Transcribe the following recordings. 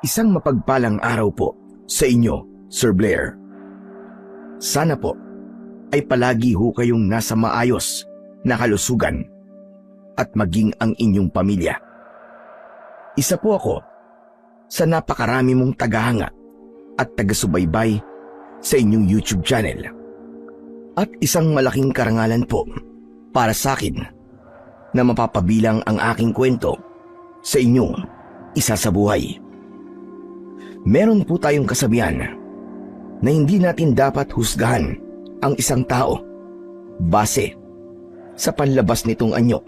Isang mapagpalang araw po sa inyo, Sir Blair. Sana po ay palagi ho kayong nasa maayos na kalusugan at maging ang inyong pamilya. Isa po ako sa napakarami mong tagahanga at taga-subaybay sa inyong YouTube channel. At isang malaking karangalan po para sa akin na mapapabilang ang aking kwento sa inyong isa sa buhay. Meron po tayong kasabihan na hindi natin dapat husgahan ang isang tao base sa panlabas nitong anyo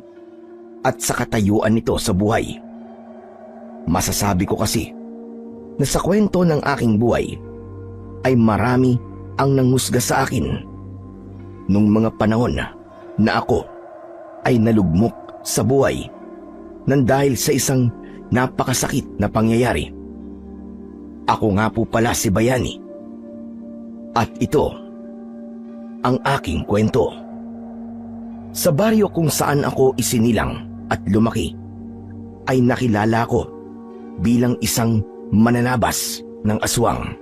at sa katayuan nito sa buhay. Masasabi ko kasi na sa kwento ng aking buhay ay marami ang nanghusga sa akin nung mga panahon na ako ay nalugmok sa buhay nang dahil sa isang napakasakit na pangyayari. Ako nga po pala si Bayani. At ito ang aking kwento. Sa baryo kung saan ako isinilang at lumaki, ay nakilala ko bilang isang mananabas ng aswang.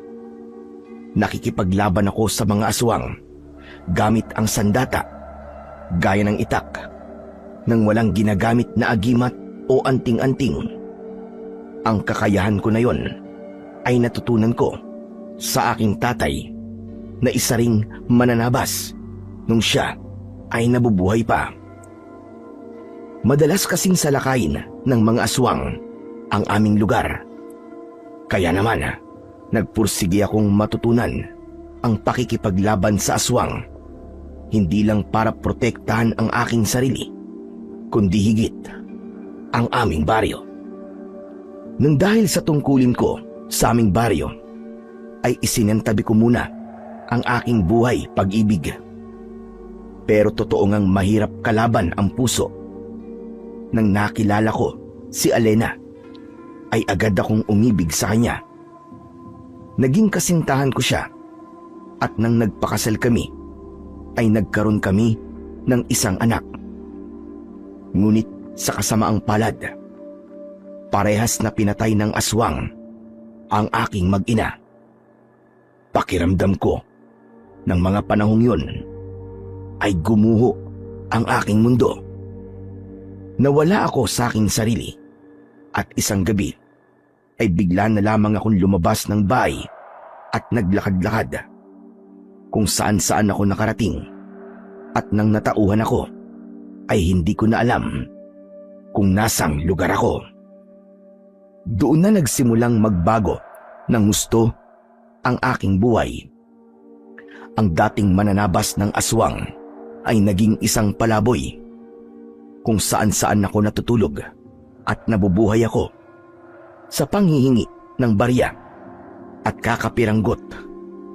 Nakikipaglaban ako sa mga aswang gamit ang sandata, gaya ng itak, nang walang ginagamit na agimat o anting-anting. Ang kakayahan ko na yon ay natutunan ko sa aking tatay na isa ring mananabas nung siya ay nabubuhay pa. Madalas kasing salakayin ng mga aswang ang aming lugar. Kaya naman, nagpursige akong matutunan ang pakikipaglaban sa aswang, hindi lang para protektahan ang aking sarili, kundi higit ang aming baryo. Nang dahil sa tungkulin ko sa aming baryo, ay isinantabi ko muna ang aking buhay pag-ibig. Pero totoo ngang mahirap kalaban ang puso. Nang nakilala ko si Alena, ay agad akong umibig sa kanya. Naging kasintahan ko siya, at nang nagpakasal kami, ay nagkaroon kami ng isang anak. Ngunit sa kasamaang palad, parehas na pinatay ng aswang ang aking mag-ina. Pakiramdam ko ng mga panahong yun ay gumuho ang aking mundo. Nawala ako sa aking sarili, at isang gabi ay bigla na lamang akong lumabas ng bahay at naglakad-lakad kung saan-saan ako nakarating, at nang natauhan ako ay hindi ko na alam kung nasang lugar ako. Doon na nagsimulang magbago ng gusto ang aking buhay. Ang dating mananabas ng aswang ay naging isang palaboy kung saan-saan ako natutulog at nabubuhay ako sa panghihingi ng barya at kakapiranggot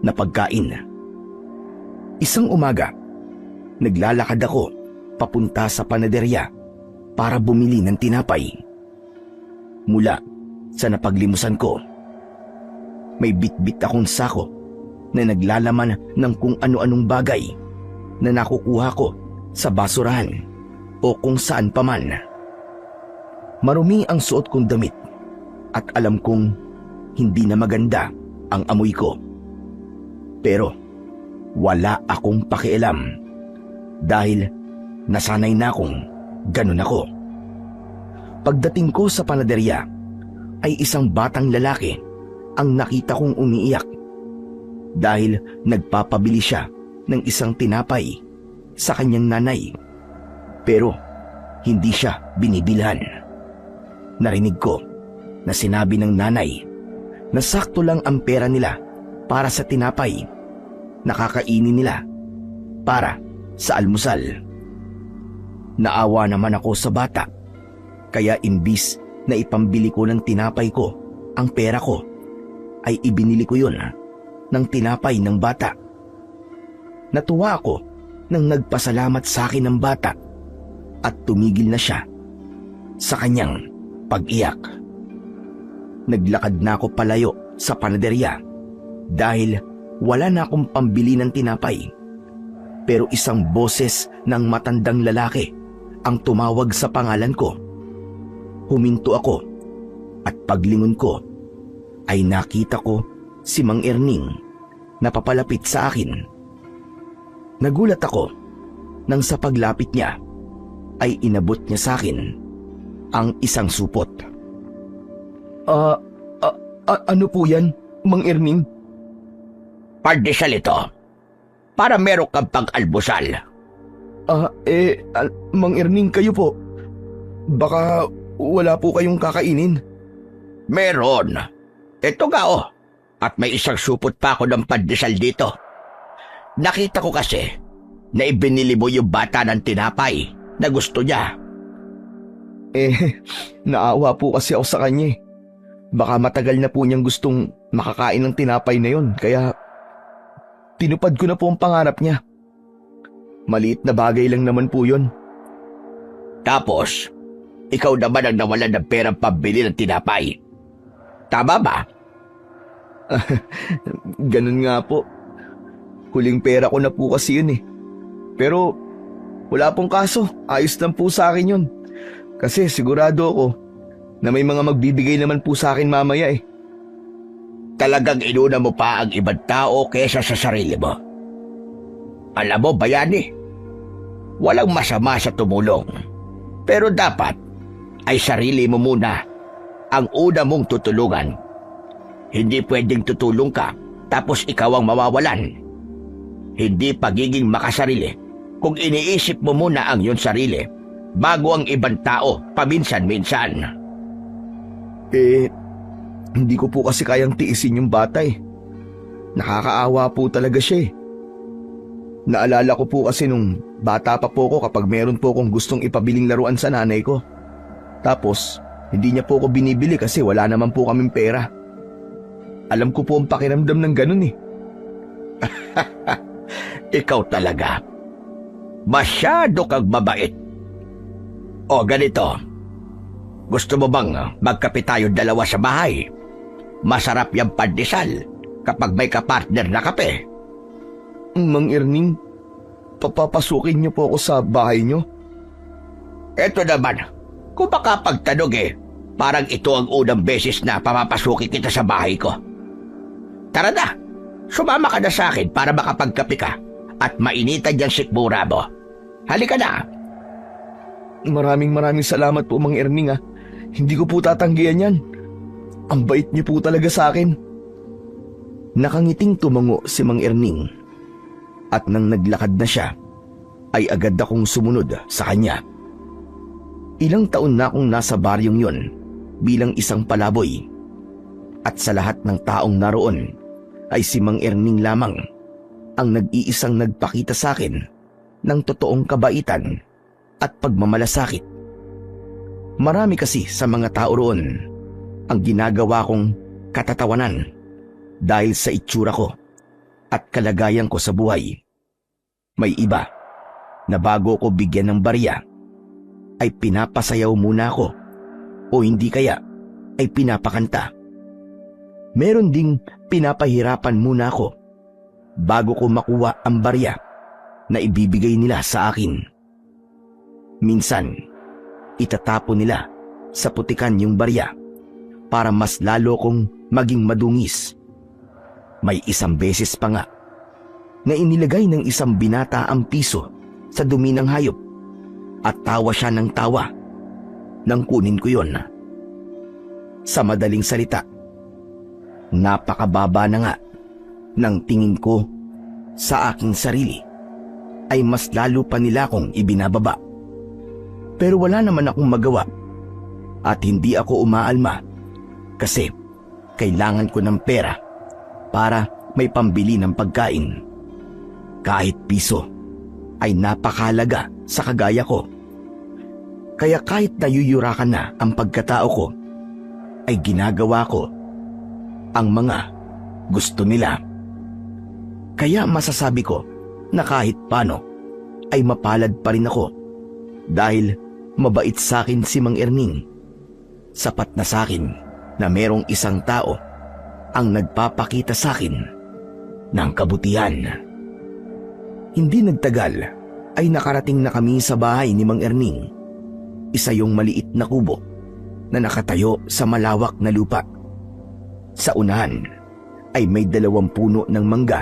na pagkain. Isang umaga, naglalakad ako papunta sa panaderya para bumili ng tinapay. Mula sa napaglimusan ko, may bitbit akong sako na naglalaman ng kung ano-anong bagay na nakukuha ko sa basurahan o kung saan paman. Marumi ang suot kong damit at alam kong hindi na maganda ang amoy ko. Pero wala akong pakialam dahil nasanay na akong ganun ako. Pagdating ko sa panaderya ay isang batang lalaki ang nakita kong umiiyak dahil nagpapabili siya ng isang tinapay sa kanyang nanay, pero hindi siya binibilhan. Narinig ko na sinabi ng nanay na sakto lang ang pera nila para sa tinapay na kakainin nila para sa almusal. Naawa naman ako sa bata, kaya imbis na ipambili ko ng tinapay ko ang pera ko, ay ibinili ko yun ng tinapay ng bata. Natuwa ako nang nagpasalamat sa akin ng bata at tumigil na siya sa kanyang pag-iyak. Naglakad na ako palayo sa panaderya dahil wala na akong pambili ng tinapay. Pero isang boses ng matandang lalaki ang tumawag sa pangalan ko. Huminto ako at paglingon ko ay nakita ko si Mang Erning na papalapit sa akin. Nagulat ako nang sa paglapit niya ay inabot niya sa akin ang isang supot. Ano po yan, Mang Erning? Pandesal ito. Para meron kang pang-almusal. Mang Erning, kayo po. Baka wala po kayong kakainin. Meron. Ito nga oh. At may isang supot pa ako ng pandesal dito. Nakita ko kasi na ibinili mo yung bata ng tinapay na gusto niya. Naawa po kasi ako sa kanya eh. Baka matagal na po niyang gustong makakain ng tinapay na yon, kaya tinupad ko na po ang pangarap niya. Maliit na bagay lang naman po yon. Tapos, ikaw naman ang nawalan ng perang pambili ng tinapay. Tama ba? Ganun nga po. Huling pera ko na po kasi yun eh. Pero wala pong kaso, ayos lang po sa akin yun. Kasi sigurado ako na may mga magbibigay naman po sa akin mamaya eh. Talagang inuna mo pa ang ibang tao kesa sa sarili mo. Alam mo, bayani, walang masama sa tumulong. Pero dapat ay sarili mo muna ang una mong tutulungan. Hindi pwedeng tutulong ka tapos ikaw ang mawawalan. Hindi pagiging makasarili kung iniisip mo muna ang iyong sarili bago ang ibang tao paminsan-minsan. Hindi ko po kasi kayang tiisin yung bata eh. Nakakaawa po talaga siya eh. Naalala ko po kasi nung bata pa po ko kapag meron po akong gustong ipabiling laruan sa nanay ko. Tapos, hindi niya po ako binibili kasi wala naman po kaming pera. Alam ko po ang pakiramdam ng ganun eh. Ikaw talaga. Masyado kang mabait. O ganito. Gusto mo bang magkape tayo dalawa sa bahay? Masarap yung pandesal kapag may kapartner na kape. Mang Erning, papapasukin niyo po ako sa bahay niyo? Eto naman, kung makapagtanong parang ito ang unang beses na papapasukin kita sa bahay ko. Tara na, sumama ka na sa akin para makapagkape ka at mainitan yung sikmura mo. Halika na. Maraming salamat po, Mang Erning ah. Hindi ko po tatanggihan yan. Ang bait niyo po talaga sa akin. Nakangiting tumango si Mang Erning. At nang naglakad na siya, ay agad akong sumunod sa kanya. Ilang taon na akong nasa baryong yon bilang isang palaboy. At sa lahat ng taong naroon, ay si Mang Erning lamang ang nag-iisang nagpakita sa akin ng totoong kabaitan at pagmamalasakit. Marami kasi sa mga tao roon ang ginagawa kong katatawanan dahil sa itsura ko at kalagayan ko sa buhay. May iba na bago ko bigyan ng barya ay pinapasayaw muna ako o hindi kaya ay pinapakanta. Meron ding pinapahirapan muna ako bago ko makuha ang barya na ibibigay nila sa akin. Minsan, itatapon nila sa putikan yung barya para mas lalo kong maging madungis. May isang beses pa nga na inilagay ng isang binata ang piso sa dumi ng hayop at tawa siya ng tawa nang kunin ko yon. Sa madaling salita, napakababa na nga ng tingin ko sa aking sarili ay mas lalo pa nila akong ibinababa. Pero wala naman akong magawa at hindi ako umaalma kasi kailangan ko ng pera para may pambili ng pagkain. Kahit piso ay napakahalaga sa kagaya ko. Kaya kahit nayuyurakan na ang pagkatao ko, ay ginagawa ko ang mga gusto nila. Kaya masasabi ko na kahit paano ay mapalad pa rin ako dahil mabait sa akin si Mang Erning. Sapat na sa akin na merong isang tao ang nagpapakita sa akin ng kabutihan. Hindi nagtagal ay nakarating na kami sa bahay ni Mang Erning. Isa yung maliit na kubo na nakatayo sa malawak na lupa. Sa unahan ay may 2 puno ng mangga,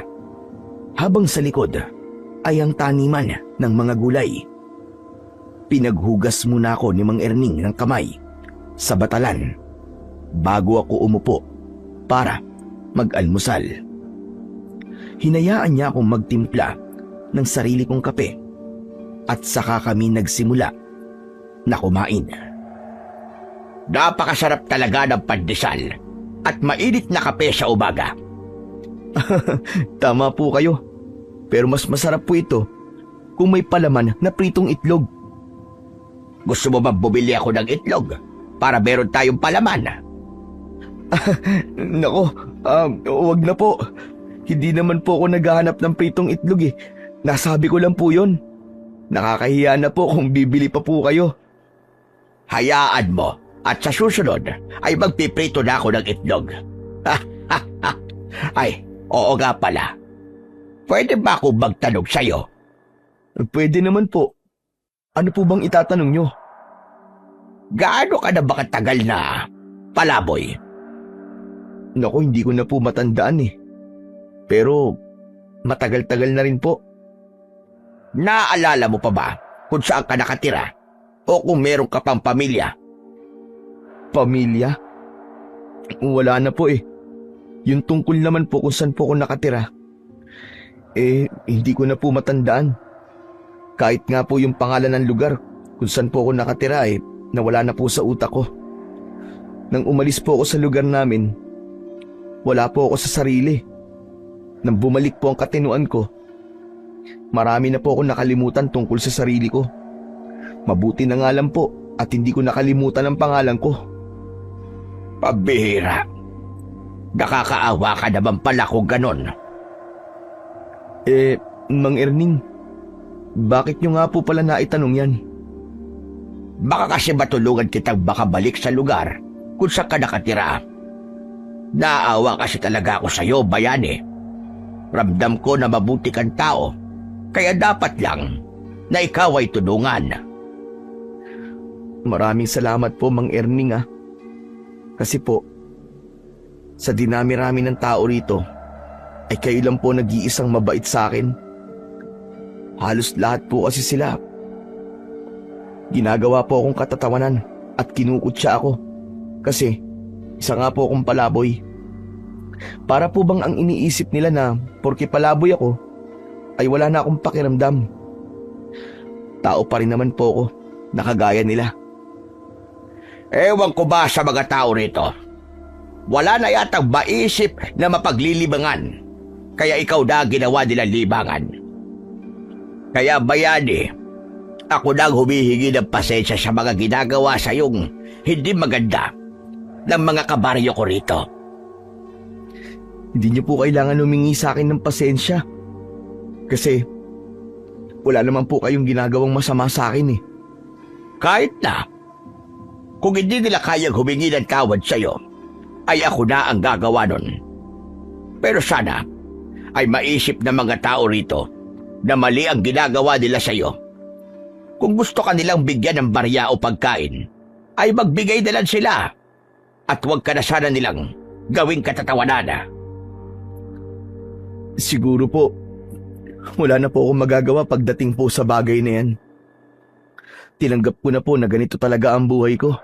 habang sa likod ay ang taniman ng mga gulay. Pinaghugas muna ako ni Mang Erning ng kamay sa batalan bago ako umupo para mag-almusal. Hinayaan niya akong magtimpla ng sarili kong kape at saka kami nagsimula na kumain. Napakasarap talaga ng pandesal at mainit na kape sa umaga. Tama po kayo. Pero mas masarap po ito kung may palaman na pritong itlog. Gusto mo ba bumili ako ng itlog para meron tayong palaman? Nako, wag na po. Hindi naman po ako naghahanap ng pritong itlog eh. Nasabi ko lang po yon. Nakakahiya na po kung bibili pa po kayo. Hayaan mo at sa susunod ay magpiprito na ako ng itlog. Ay, oo nga pala. Pwede ba akong magtanong sa'yo? Pwede naman po. Ano po bang itatanong nyo? Gaano ka na ba katagal na palaboy? Naku, hindi ko na po matandaan eh. Pero matagal-tagal na rin po. Naalala mo pa ba kung saan ka nakatira? O kung meron ka pang pamilya? Pamilya? Wala na po eh. Yung tungkol naman po kung saan po ako nakatira. Hindi ko na po matandaan. Kahit nga po yung pangalan ng lugar kung saan po ako nakatira nawala na po sa utak ko. Nang umalis po ako sa lugar namin, wala po ako sa sarili. Nang bumalik po ang katinuan ko, marami na po ako nakalimutan tungkol sa sarili ko. Mabuti na nga lang po at hindi ko nakalimutan ang pangalan ko. Pabihira. Nakakaawa ka naman pala kung ganon. Mang Erning, bakit nyo nga po pala naitanong yan? Baka kasi matulungan kitang makabalik sa lugar kung saan ka nakatira. Naawa kasi talaga ako sa'yo, bayani. Ramdam ko na mabuti kang tao, kaya dapat lang na ikaw ay tulungan. Maraming salamat po, Mang Erning Kasi po, sa dinami-rami ng tao rito, ay kayo lang po nag-iisang mabait sa akin. Halos lahat po kasi sila. Ginagawa po akong katatawanan at kinukutsa ako. Kasi isa nga po akong palaboy. Para po bang ang iniisip nila na porke palaboy ako, ay wala na akong pakiramdam. Tao pa rin naman po ako, nakagaya nila. Ewan ko ba sa mga tao rito? Wala na yatang maisip na mapaglilibangan, kaya ikaw na ginawa nila libangan. Kaya bayani, ako nang humihingi ng pasensya sa mga ginagawa sa iyong hindi maganda ng mga kabaryo ko rito. Hindi niyo po kailangan humingi sa akin ng pasensya. Kasi wala naman po kayong ginagawang masama sa akin eh. Kahit na, kung hindi nila kayang humingi ng tawad sa iyo, ay ako na ang gagawa nun. Pero sana ay maisip ng mga tao rito na mali ang ginagawa nila sa iyo. Kung gusto ka nilang bigyan ng barya o pagkain, ay magbigay na lang sila at huwag ka na sana nilang gawing katatawanan. Siguro po, wala na po akong magagawa pagdating po sa bagay na yan. Tinanggap ko na po na ganito talaga ang buhay ko.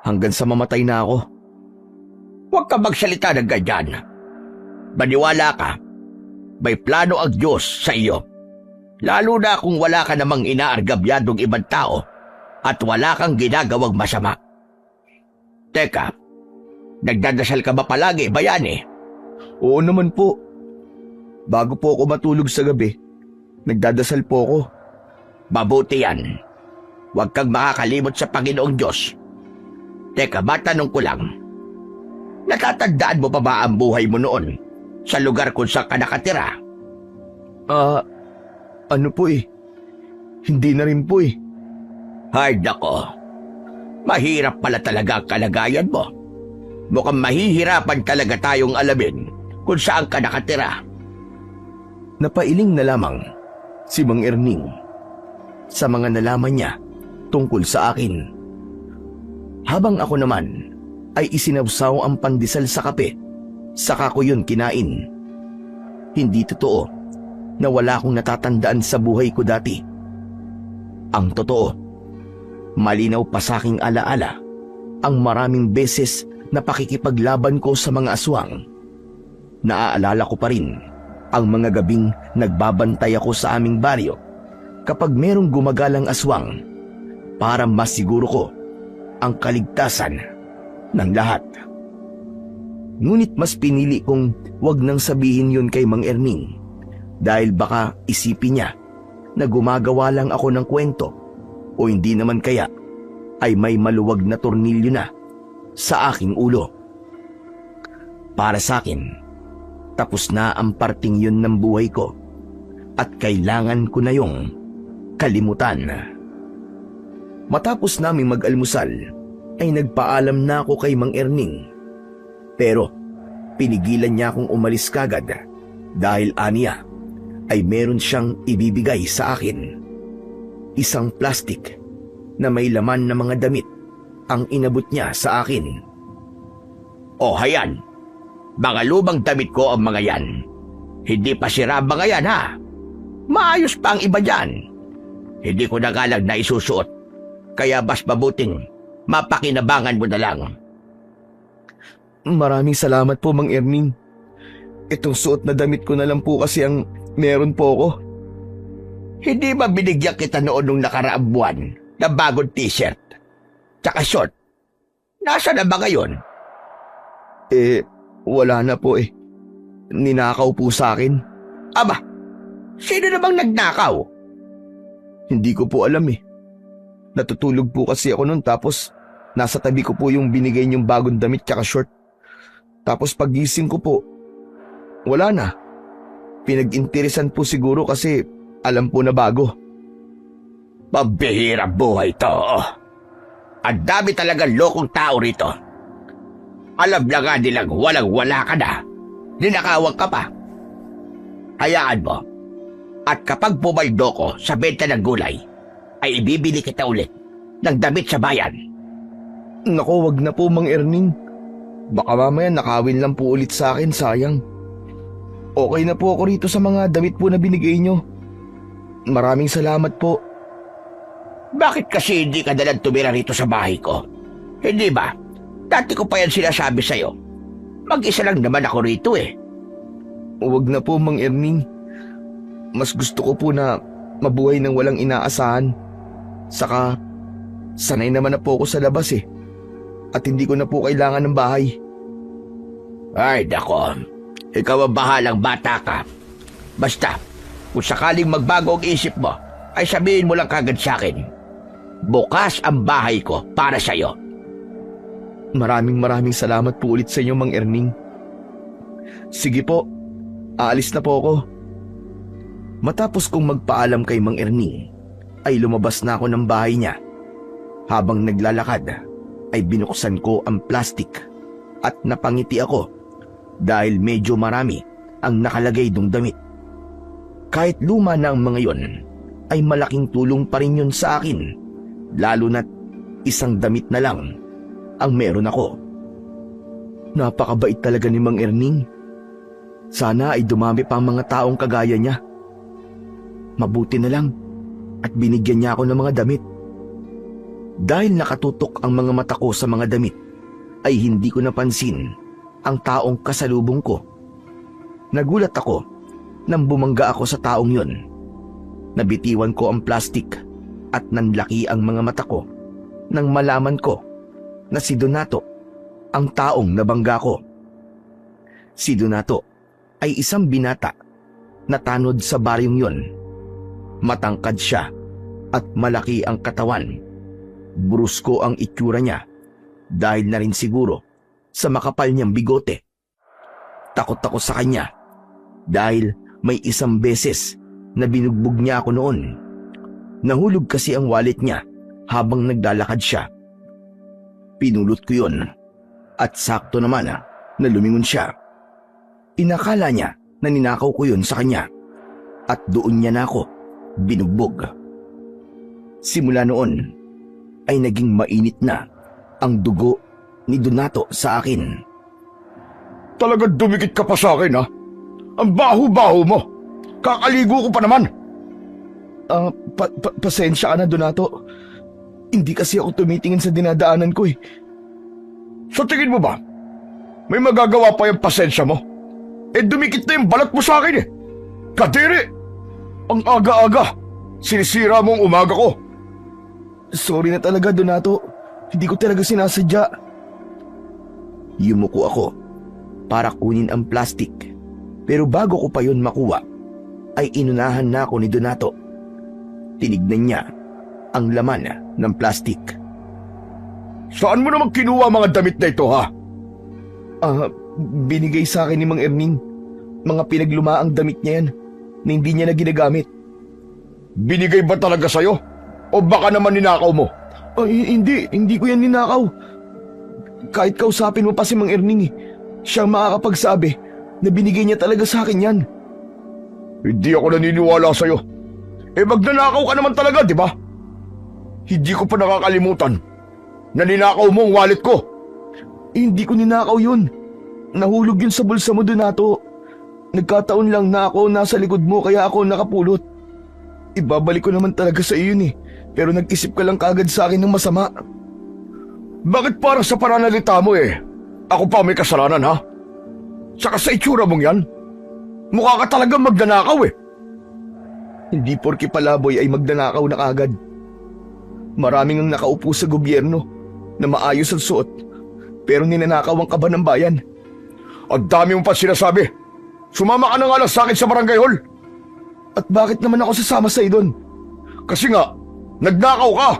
Hanggang sa mamatay na ako. Huwag ka magsalita ng ganyan. Maniwala ka, may plano ang Diyos sa iyo. Lalo na kung wala ka namang inaargabyadong ibang tao at wala kang ginagawang masama. Teka, nagdadasal ka ba palagi, bayani? Oo naman po. Bago po ako matulog sa gabi, nagdadasal po ako. Mabuti yan. Huwag kang makakalimot sa Panginoong Diyos. Teka, matanong ko lang. Natatandaan mo pa ba ang buhay mo noon sa lugar kung saan ka nakatira? Ano po eh? Hindi na rin po eh. Ay, nako. Mahirap pala talaga ang kalagayan mo. Mukhang mahihirapan talaga tayong alamin kung saan ka nakatira. Napailing na lamang si Mang Erning sa mga nalaman niya tungkol sa akin. Habang ako naman ay isinawsaw ang pandesal sa kape, saka ko yun kinain. Hindi totoo na wala akong natatandaan sa buhay ko dati. Ang totoo, malinaw pa sa aking alaala ang maraming beses na pakikipaglaban ko sa mga aswang. Naaalala ko pa rin ang mga gabing nagbabantay ako sa aming baryo kapag merong gumagalang aswang para masiguro ko ang kaligtasan ng lahat. Ngunit mas pinili kong wag nang sabihin yun kay Mang Erning dahil baka isipin niya na gumagawa lang ako ng kwento o hindi naman kaya ay may maluwag na tornilyo na sa aking ulo. Para sa akin, tapos na ang parting yun ng buhay ko at kailangan ko na yung kalimutan. Matapos naming mag-almusal ay nagpaalam na ako kay Mang Erning. Pero pinigilan niya akong umalis kagad dahil aniya ay meron siyang ibibigay sa akin. Isang plastik na may laman na mga damit ang inabot niya sa akin. O hayan, mga lumang damit ko ang mga yan. Hindi pa sira ang mga yan ha. Maayos pa ang iba dyan. Hindi ko na galang na isusuot, kaya mas mabuting mapakinabangan mo na lang. Maraming salamat po, Mang Erning. Itong suot na damit ko na lang po kasi ang meron po ako. Hindi ba binigyan kita noon nung nakaraang buwan na bagong t-shirt? Tsaka short. Nasa na ba ngayon? Wala na po eh. Ninakaw po sa akin. Aba, sino namang nagnakaw? Hindi ko po alam eh. Natutulog po kasi ako noon tapos nasa tabi ko po yung binigay niyong bagong damit tsaka short. Tapos pagising ko po, wala na. Pinag-interesan po siguro kasi alam po na bago. Pambihirang buhay to. Ang dami talagang lokong tao rito. Alam na nga nilang walang-wala ka na. Ninakawan ka pa. Hayaan mo. At kapag pumaldo ko sa benta ng gulay, ay ibibili kita ulit ng damit sa bayan. Naku, wag na po, Mang Erning. Baka mamaya nakawin lang po ulit sa akin, sayang. Okay na po ako rito sa mga damit po na binigay nyo. Maraming salamat po. Bakit kasi hindi ka nalang tumira rito sa bahay ko? Hindi ba? Dati ko pa yan sinasabi sa'yo. Mag-isa lang naman ako rito eh. Huwag na po, Mang Erning. Mas gusto ko po na mabuhay ng walang inaasahan. Saka, sanay naman na po ako sa labas eh. At hindi ko na po kailangan ng bahay. Ay, dako. Ikaw ang bahalang bata ka. Basta, kung sakaling magbago ang isip mo, ay sabihin mo lang kagad sa akin. Bukas ang bahay ko para sa'yo. Maraming salamat po ulit sa inyo, Mang Erning. Sige po, aalis na po ako. Matapos kong magpaalam kay Mang Erning, ay lumabas na ako ng bahay niya. Habang naglalakad, ay binuksan ko ang plastik at napangiti ako dahil medyo marami ang nakalagay dong damit. Kahit luma na ang mga yon, ay malaking tulong pa rin yun sa akin, lalo na't isang damit na lang ang meron ako. Napakabait talaga ni Mang Erning. Sana ay dumami pa ang mga taong kagaya niya. Mabuti na lang at binigyan niya ako ng mga damit. Dahil nakatutok ang mga mata ko sa mga damit, ay hindi ko napansin ang taong kasalubong ko. Nagulat ako nang bumangga ako sa taong yon. Nabitiwan ko ang plastik at nanlaki ang mga mata ko nang malaman ko na si Donato ang taong nabangga ko. Si Donato ay isang binata na tanod sa baryong yon. Matangkad siya at malaki ang katawan. Brusko ang itsura niya dahil na rin siguro sa makapal niyang bigote. Takot ako sa kanya dahil may isang beses na binugbog niya ako noon. Nahulog kasi ang wallet niya habang naglalakad siya. Pinulot ko yun at sakto naman na lumingon siya. Inakala niya na ninakaw ko yun sa kanya at doon niya na ako binugbog. Simula noon ay naging mainit na ang dugo ni Donato sa akin. Talagang dumikit ka pa sa akin, ha? Ang baho-baho mo. Kakaligo ko pa naman. Pasensya ka na, Donato. Hindi kasi ako tumitingin sa dinadaanan ko eh. Sa tingin mo ba, may magagawa pa yung pasensya mo? Dumikit na yung balat mo sa akin eh. Kadiri! Ang aga-aga, sinisira mo ang umaga ko. Sorry na talaga, Donato. Hindi ko talaga sinasadya. Yumuko ako para kunin ang plastic, pero bago ko pa yun makuha, ay inunahan na ako ni Donato. Tinignan niya ang laman ng plastic. Saan mo naman kinuha mga damit na ito, ha? Binigay sa akin ni Mang Erning. Mga pinaglumaang damit niya yan na hindi niya na ginagamit. Binigay ba talaga sa'yo? O baka naman ninakaw mo? Hindi ko yan ninakaw. Kahit kausapin mo pa si Mang Erning siya ang makakapagsabi na binigay niya talaga sa akin yan. Hindi ako naniniwala sa'yo. Magnanakaw ka naman talaga, di ba? Hindi ko pa nakakalimutan na ninakaw mo ang wallet ko. Hindi ko ninakaw yun. Nahulog yun sa bulsa mo, Donato. Nagkataon lang na ako nasa likod mo kaya ako nakapulot. Ibabalik ko naman talaga sa iyo yun pero nag-isip ka lang kagad sa akin ng masama. Bakit parang sa pananalita mo ako pa may kasalanan, ha? Saka sa itsura mong yan, mukha ka talagang magnanakaw Hindi porke palaboy ay magnanakaw na kagad. Maraming ang nakaupo sa gobyerno na maayos ang suot pero ninanakaw ang kaban ng bayan. Ang dami mo pa sinasabi. Sumama ka na nga lang sa akin sa barangay hall. At bakit naman ako sasama sa doon? Kasi nga, nagnakaw ka.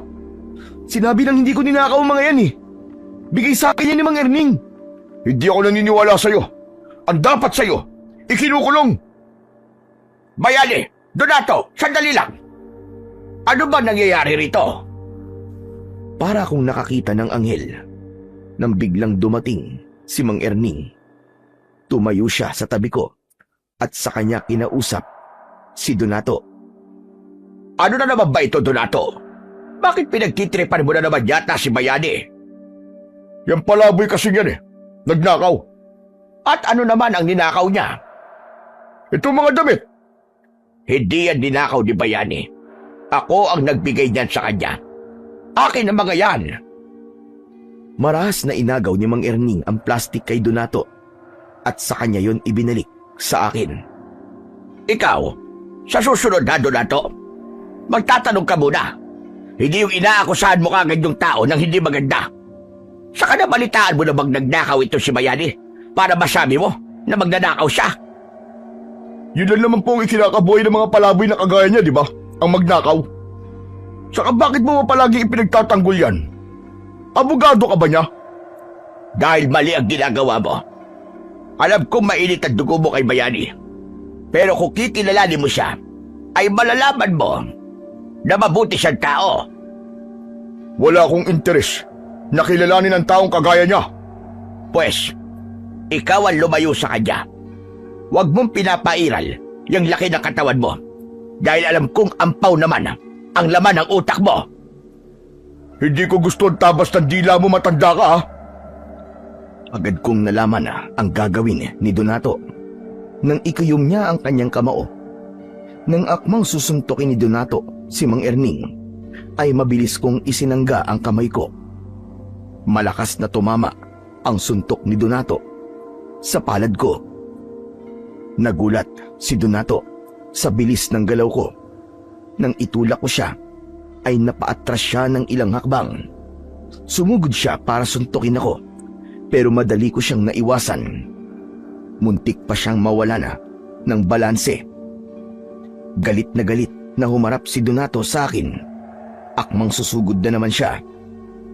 Sinabi lang hindi ko ninakaw ang mga yan Bigay sa akin yan ni Mang Erning. Hindi ako naniniwala sa'yo. Ang dapat sa'yo, ikinukulong. Bayani, Donato, sandali lang. Ano ba nangyayari rito? Para akong nakakita ng anghel nang biglang dumating si Mang Erning. Tumayo siya sa tabi ko at sa kanya kinausap si Donato. Ano na naman ba ito, Donato? Bakit pinagtitripan mo na naman yata si Bayani? Yan palaboy kasi yan Nagnakaw. At ano naman ang ninakaw niya? Ito mga damit. Hindi yan ninakaw ni Bayani. Ako ang nagbigay niyan sa kanya. Akin ang mga yan. Marahas na inagaw ni Mang Erning ang plastic kay Donato at sa kanya yon ibinalik sa akin. Ikaw, sa susunod na, Donato, magtatanong ka muna. Hindi yung inaakusahan mo kagad yung tao nang hindi maganda. Saka nabalitaan mo na nagnakaw ito si Bayani para masabi mo na magnanakaw siya. Yun lang naman po ang ikinakabuhay ng mga palaboy na kagaya niya, di ba? Ang magnakaw. Saka bakit mo palagi ipinagtatanggol yan? Abogado ka ba niya? Dahil mali ang ginagawa mo. Alam kong mainit ang dugo mo kay Bayani. Pero kung kikilalanin mo siya, ay malalaman mo na mabuti siyang tao. Wala akong interes na kilalanin ang taong kagaya niya. Pwes, ikaw ang lumayo sa kanya. Huwag mong pinapairal yung laki ng katawan mo. Dahil alam kong ampaw naman ang laman ng utak mo. Hindi ko gusto ang tabas ng dila mo, matanda ka, ha? Agad kong nalaman ang gagawin ni Donato nang ikayom niya ang kanyang kamao. Nang akmang susuntukin ni Donato si Mang Erning, ay mabilis kong isinangga ang kamay ko. Malakas na tumama ang suntok ni Donato sa palad ko. Nagulat si Donato sa bilis ng galaw ko. Nang itulak ko siya, ay napaatras siya ng ilang hakbang. Sumugod siya para suntukin ako, pero madali ko siyang naiwasan. Muntik pa siyang mawala na ng balanse. Galit na humarap si Donato sa akin. Akmang susugod na naman siya,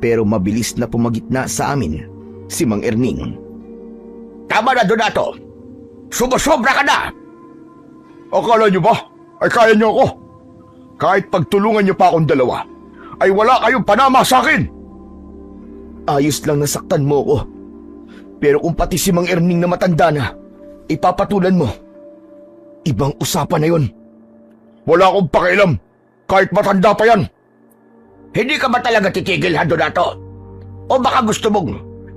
pero mabilis na pumagitna sa amin si Mang Erning. Tama na, Donato! Sumusobra ka na! Akala niyo ba ay kaya niyo ako? Kahit pagtulungan niyo pa akong dalawa, ay wala kayong panama sa akin! Ayos lang nasaktan mo ko. Pero kung pati si Mang Erning na matanda na, ipapatulan mo, ibang usapan na yon. Wala akong pakialam, kahit matanda pa yan. Hindi ka ba talaga titigil, ha, Donato? O baka gusto mong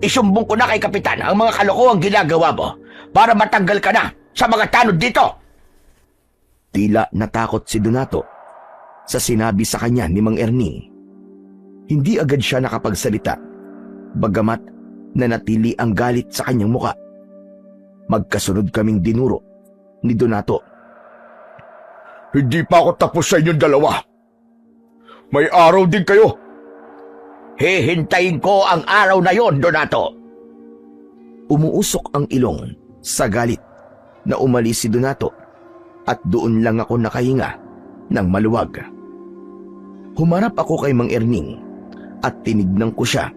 isumbong ko na kay Kapitan ang mga kalokohang ginagawa mo para matanggal ka na sa mga tanod dito. Tila natakot si Donato sa sinabi sa kanya ni Mang Erning. Hindi agad siya nakapagsalita, bagamat nanatili ang galit sa kanyang muka. Magkasunod kaming dinuro ni Donato. Hindi pa ako tapos sa inyong dalawa. May araw din kayo. Hihintayin ko ang araw na yon, Donato. Umuusok ang ilong sa galit na umalis si Donato at doon lang ako nakahinga ng maluwag. Humarap ako kay Mang Erning at tinignan ko siya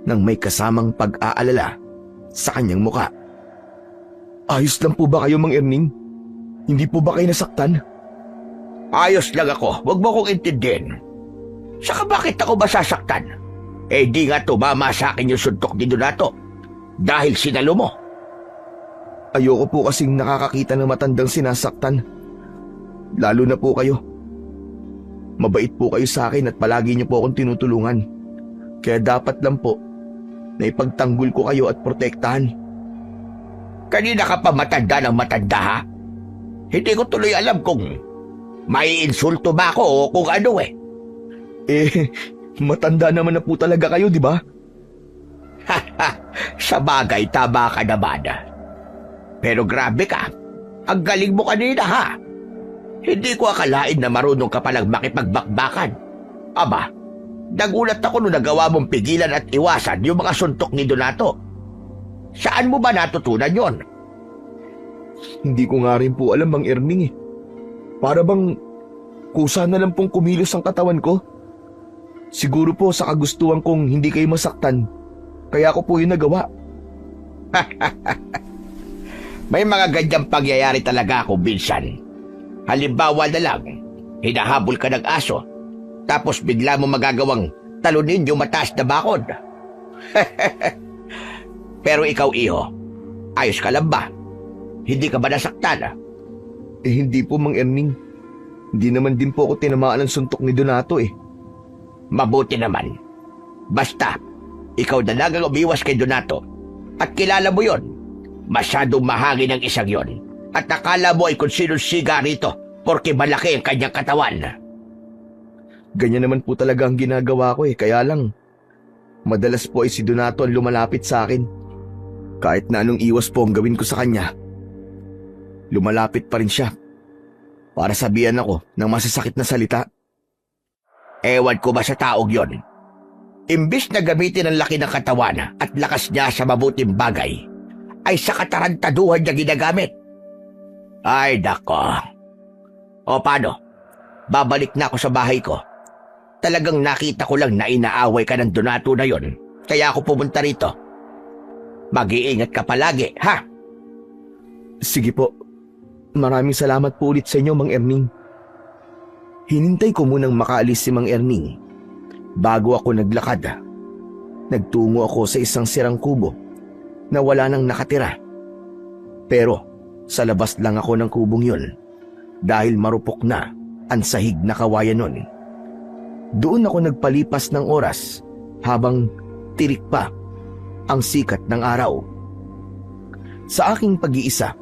nang may kasamang pag-aalala sa kanyang muka. Ayos lang po ba kayo, Mang Erning? Hindi po ba kayo nasaktan? Ayos lang ako, wag mo kong intindihin. Saka bakit ako masasaktan? Eh di nga tumama sa akin yung suntok ni Donato dahil sinalo mo. Ayoko po kasing nakakakita ng matandang sinasaktan. Lalo na po kayo. Mabait po kayo sa akin at palagi niyo po akong tinutulungan. Kaya dapat lang po na ipagtanggol ko kayo at protektahan. Kanina ka pa matanda ng matanda, ha? Hindi ko tuloy alam kung may insulto ba ako o kung ano eh. Matanda naman na po talaga kayo, di ba? Sa bagay, tama ka naman. Pero grabe ka, ang galing mo kanina, ha? Hindi ko akalain na marunong ka palang makipagbakbakan. Aba, nagulat ako nung nagawa mong pigilan at iwasan yung mga suntok ni Donato. Saan mo ba natutunan yon? Hindi ko nga rin po alam, Mang Erning eh. Para bang kusa na lang pong kumilos ang katawan ko. Siguro po sa kagustuhan kong hindi kayo masaktan. Kaya ako po yung nagawa. May mga ganyang pangyayari talaga ako, minsan. Halimbawa na lang, hinahabol ka ng aso, tapos bigla mo magagawang talunin yung mataas na bakod. Pero ikaw, iho, ayos ka lang ba? Hindi ka ba nasaktan? Hindi po, Mang Erning. Hindi naman din po ako tinamaan ng suntok ni Donato eh. Mabuti naman. Basta, ikaw na lang ang umiwas kay Donato. At kilala mo yon. Masyadong mahangin ang isang yon. At nakala mo ay kung sino siga rito porque malaki ang kanyang katawan. Ganyan naman po talaga ang ginagawa ko eh. Kaya lang, madalas po ay si Donato ang lumalapit sa akin. Kahit na anong iwas po ang gawin ko sa kanya, lumalapit pa rin siya para sabihan ako ng masasakit na salita. Ewan ko ba sa taong yon? Imbis na gamitin ang laki ng katawan at lakas niya sa mabuting bagay, ay sa katarantaduhan niya ginagamit. Ay, dako. O paano? Babalik na ako sa bahay ko. Talagang nakita ko lang na inaaway ka ng Donato na yon, kaya ako pumunta rito. Mag-iingat ka palagi, ha? Sige po. Maraming salamat po ulit sa inyo, Mang Erning. Hinintay ko munang makaalis si Mang Erning bago ako naglakad. Nagtungo ako sa isang sirang kubo na wala nang nakatira. Pero sa labas lang ako ng kubong yun dahil marupok na ang sahig na kawayan nun. Doon ako nagpalipas ng oras habang tirik pa ang sikat ng araw. Sa aking pag-iisa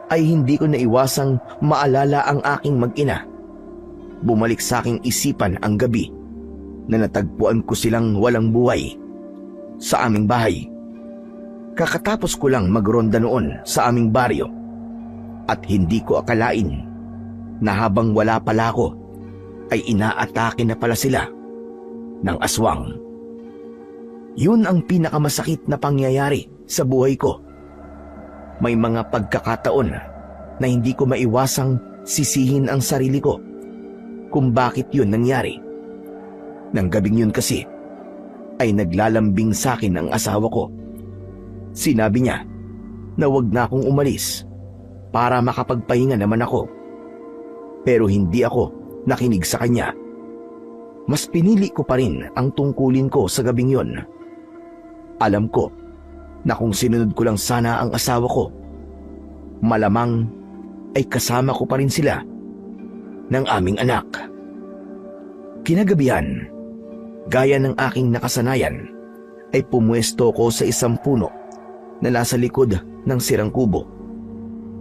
ay hindi ko naiwasang maalala ang aking mag-ina. Bumalik sa aking isipan ang gabi na natagpuan ko silang walang buhay sa aming bahay. Kakatapos ko lang magronda noon sa aming baryo at hindi ko akalain na habang wala pala ako ay inaatake na pala sila ng aswang. Yun ang pinakamasakit na pangyayari sa buhay ko. May mga pagkakataon na hindi ko maiwasang sisihin ang sarili ko kung bakit yun nangyari. Nang gabing yun kasi ay naglalambing sa akin ang asawa ko. Sinabi niya na wag na akong umalis para makapagpahinga naman ako. Pero hindi ako nakinig sa kanya. Mas pinili ko pa rin ang tungkulin ko sa gabing yun. Alam ko na kung sinunod ko lang sana ang asawa ko, malamang ay kasama ko pa rin sila ng aming anak. Kinagabihan, gaya ng aking nakasanayan, ay pumuesto ko sa isang puno na nasa likod ng sirang kubo.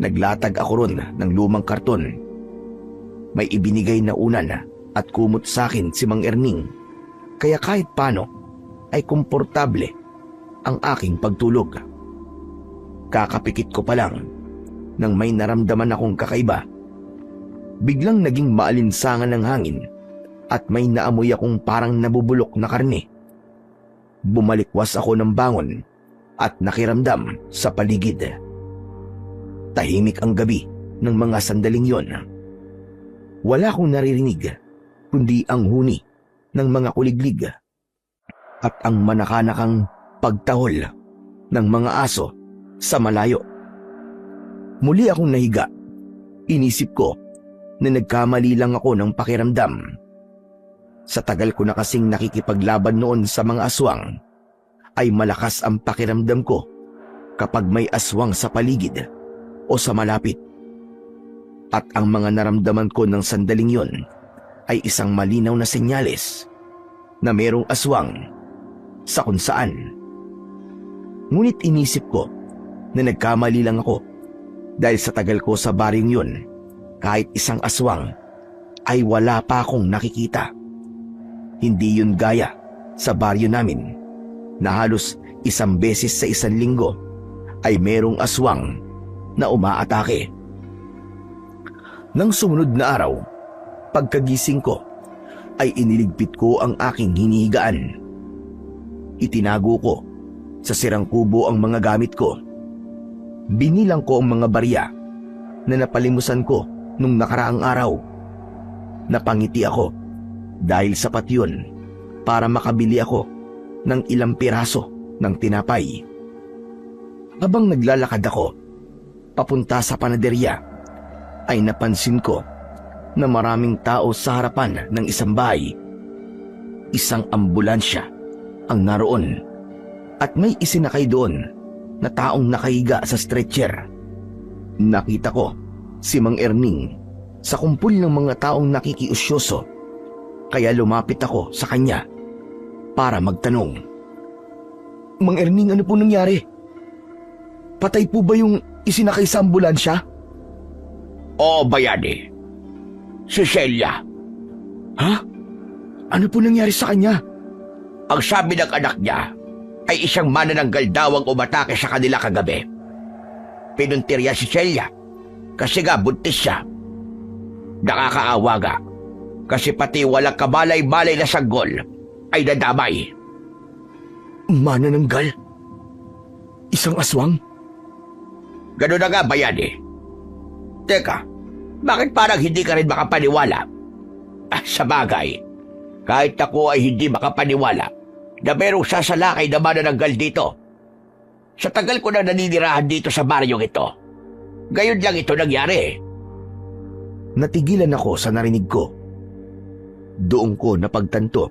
Naglatag ako ron ng lumang karton. May ibinigay na unan at kumot sa akin si Mang Erning, kaya kahit paano ay komportable ang aking pagtulog. Kakapikit ko pa lang nang may naramdaman akong kakaiba. Biglang naging maalinsangan ng hangin at may naamoy akong parang nabubulok na karne. Bumalikwas ako ng bangon at nakiramdam sa paligid. Tahimik ang gabi ng mga sandaling yon. Wala akong naririnig kundi ang huni ng mga kuliglig at ang manakanakang pagtahol ng mga aso sa malayo. Muli akong nahiga. Inisip ko na nagkamali lang ako ng pakiramdam. Sa tagal ko na kasing nakikipaglaban noon sa mga aswang, ay malakas ang pakiramdam ko kapag may aswang sa paligid o sa malapit. At ang mga naramdaman ko ng sandaling yon ay isang malinaw na senyales na merong aswang sa kung saan. Ngunit inisip ko na nagkamali lang ako dahil sa tagal ko sa baryong yun, kahit isang aswang ay wala pa akong nakikita. Hindi yun gaya sa baryo namin na halos isang beses sa isang linggo ay merong aswang na umaatake. Nang sumunod na araw, pagkagising ko ay iniligpit ko ang aking hinihigaan. Itinago ko sa sirang kubo ang mga gamit ko. Binilang ko ang mga barya na napalimusan ko nung nakaraang araw. Napangiti ako dahil sapat yun para makabili ako ng ilang piraso ng tinapay. Habang naglalakad ako papunta sa panaderya, ay napansin ko na maraming tao sa harapan ng isang bahay. Isang ambulansya ang naroon at may isinakay doon na taong nakahiga sa stretcher. Nakita ko si Mang Erning sa kumpul ng mga taong nakikiusyoso, kaya lumapit ako sa kanya para magtanong. Mang Erning, ano po nangyari? Patay po ba yung isinakay sa ambulansya? Oo, bayani. Si Celia. Ha? Ano po nangyari sa kanya? Ang sabi ng anak niya ay isang manananggal daw ang umatake sa kanila kagabi. Pinuntirya si Celia kasi nga buntis siya. Nakakaawa nga kasi pati walang kamalay-malay na sanggol ay nadamay. Manananggal? Isang aswang? Ganun na nga, bayani. Teka, bakit parang hindi ka rin makapaniwala? Sa bagay, kahit ako ay hindi makapaniwala na merong sasalakay na manananggal dito. Sa tagal ko na naninirahan dito sa baryong ito, gayon lang ito nangyari. Natigilan ako sa narinig ko. Doon ko napagtanto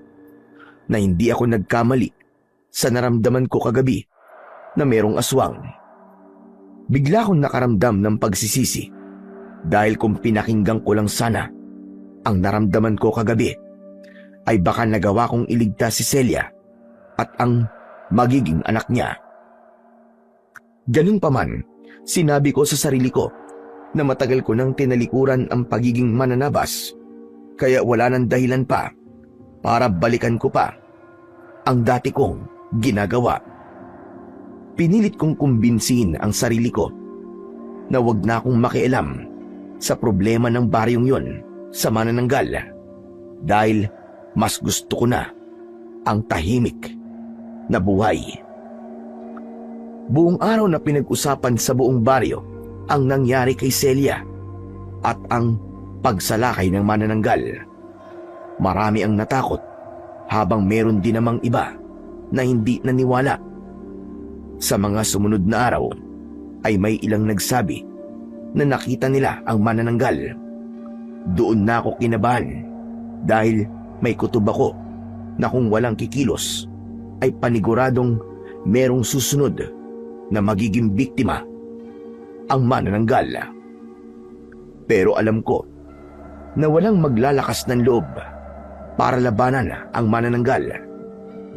na hindi ako nagkamali sa naramdaman ko kagabi na merong aswang. Bigla akong nakaramdam ng pagsisisi dahil kung pinakinggan ko lang sana ang naramdaman ko kagabi, ay baka nagawa kong iligtas si Celia at ang magiging anak niya. Ganun pa man, sinabi ko sa sarili ko na matagal ko nang tinalikuran ang pagiging mananabas, kaya wala nang dahilan pa para balikan ko pa ang dati kong ginagawa. Pinilit kong kumbinsihin ang sarili ko na wag na akong makialam sa problema ng baryong yon sa manananggal dahil mas gusto ko na ang tahimik na buhay. Buong araw na pinag-usapan sa buong baryo ang nangyari kay Celia at ang pagsalakay ng manananggal. Marami ang natakot habang meron din namang iba na hindi naniwala. Sa mga sumunod na araw ay may ilang nagsabi na nakita nila ang manananggal. Doon na ako kinabahan dahil may kutob ako na kung walang kikilos ay paniguradong merong susunod na magiging biktima ang manananggal. Pero alam ko na walang maglalakas ng loob para labanan ang manananggal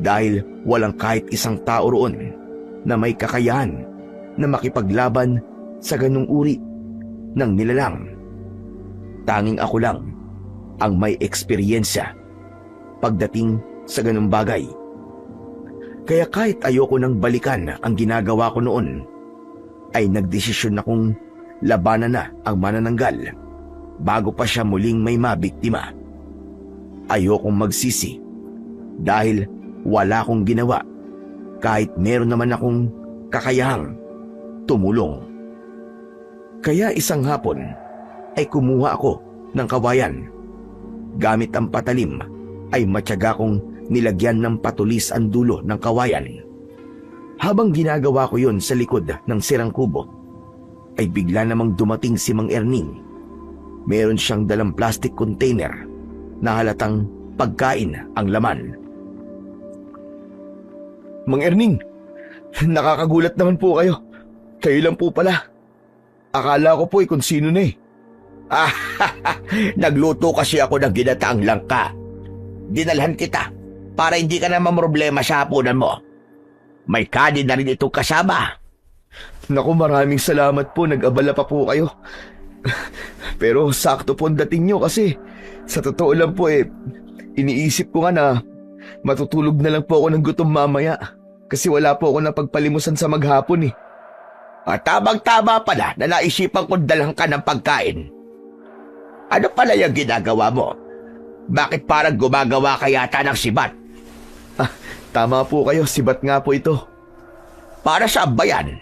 dahil walang kahit isang tao roon na may kakayahan na makipaglaban sa ganung uri ng nilalang. Tanging ako lang ang may eksperyensya pagdating sa ganung bagay. Kaya kahit ayoko nang balikan ang ginagawa ko noon, ay nagdesisyon akong labanan na ang manananggal bago pa siya muling may mabiktima. Ayokong magsisi dahil wala akong ginawa kahit meron naman akong kakayahang tumulong. Kaya isang hapon ay kumuha ako ng kawayan. Gamit ang patalim ay matyaga kong nilagyan ng patulis ang dulo ng kawayan. Habang ginagawa ko yon sa likod ng sirang kubo, ay bigla namang dumating si Mang Erning. Meron siyang dalang plastic container na halatang pagkain ang laman. Mang Erning, nakakagulat naman po kayo. Kayo lang po pala. Akala ko po kung sino na eh. Nagluto kasi ako ng ginataang langka. Dinalhan kita para hindi ka na mamroblema sa hapunan mo. May kanin na rin itong kasama. Naku, maraming salamat po. Nag-abala pa po kayo. Pero sakto po ang dating nyo kasi sa totoo lang po iniisip ko nga na matutulog na lang po ako ng gutom mamaya kasi wala po ako napagpalimusan sa maghapon eh. At tamang-tama pala na naisipan kong dalhan ka ng pagkain. Ano pala yung ginagawa mo? Bakit parang gumagawa ka yata ng sibat? Tama po kayo, sibat nga po ito. Para saan ba yan?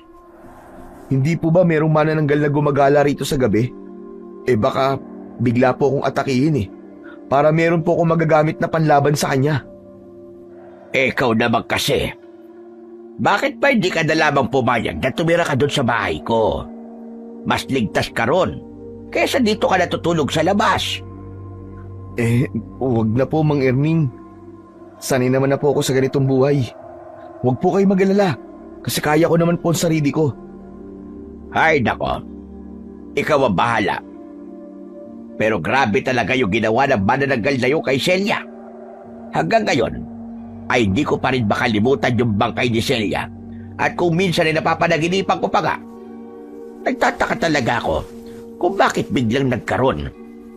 Hindi po ba merong manananggal na gumagala rito sa gabi? Baka bigla po akong atakihin eh. Para meron po akong magagamit na panlaban sa kanya. Ikaw naman kasi. Bakit pa hindi ka na lamang pumayag na tumira ka doon sa bahay ko? Mas ligtas ka ron kaysa dito ka natutulog sa labas. Huwag na po, Mang Erning. Sanay naman na po ako sa ganitong buhay. Huwag po kayo mag-alala kasi kaya ko naman po ang sarili ko. Ay nako, ikaw ang bahala. Pero grabe talaga yung ginawa ng manananggal na yun kay Celia. Hanggang ngayon, ay hindi ko pa rin makalimutan yung bangkay ni Celia. At kung minsan ay napapanaginipan ko pa nga, nagtataka talaga ako kung bakit biglang nagkaroon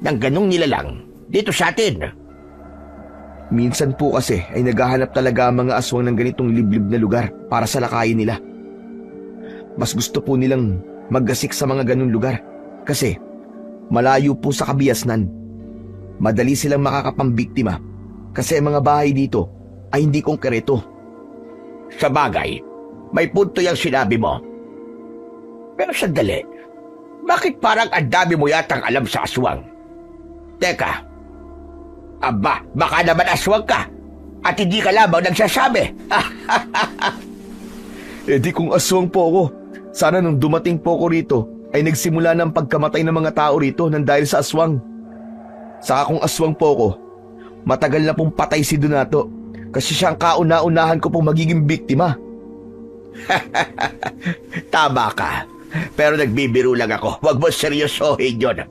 ng ganong nilalang dito sa atin. Minsan po kasi ay naghahanap talaga ang mga aswang ng ganitong liblib na lugar para sa lakayin nila. Mas gusto po nilang maggasik sa mga ganung lugar kasi malayo po sa kabiasnan. Madali silang makakapambiktima kasi ang mga bahay dito ay hindi konkreto. Sa bagay, may punto yung sinabi mo. Pero sandali, bakit parang ang dami mo yatang alam sa aswang? Teka, aba, baka naman aswang ka at hindi ka lamang nagsasabi. Di kung aswang po ako, sana nung dumating po ako rito ay nagsimula ng pagkamatay ng mga tao rito nang dahil sa aswang. Saka kung aswang po ako, matagal na pong patay si Donato kasi siya ang kauna-unahan ko pong magiging biktima. Tama ka, pero nagbibiro lang ako. Huwag mo seryosohin yun.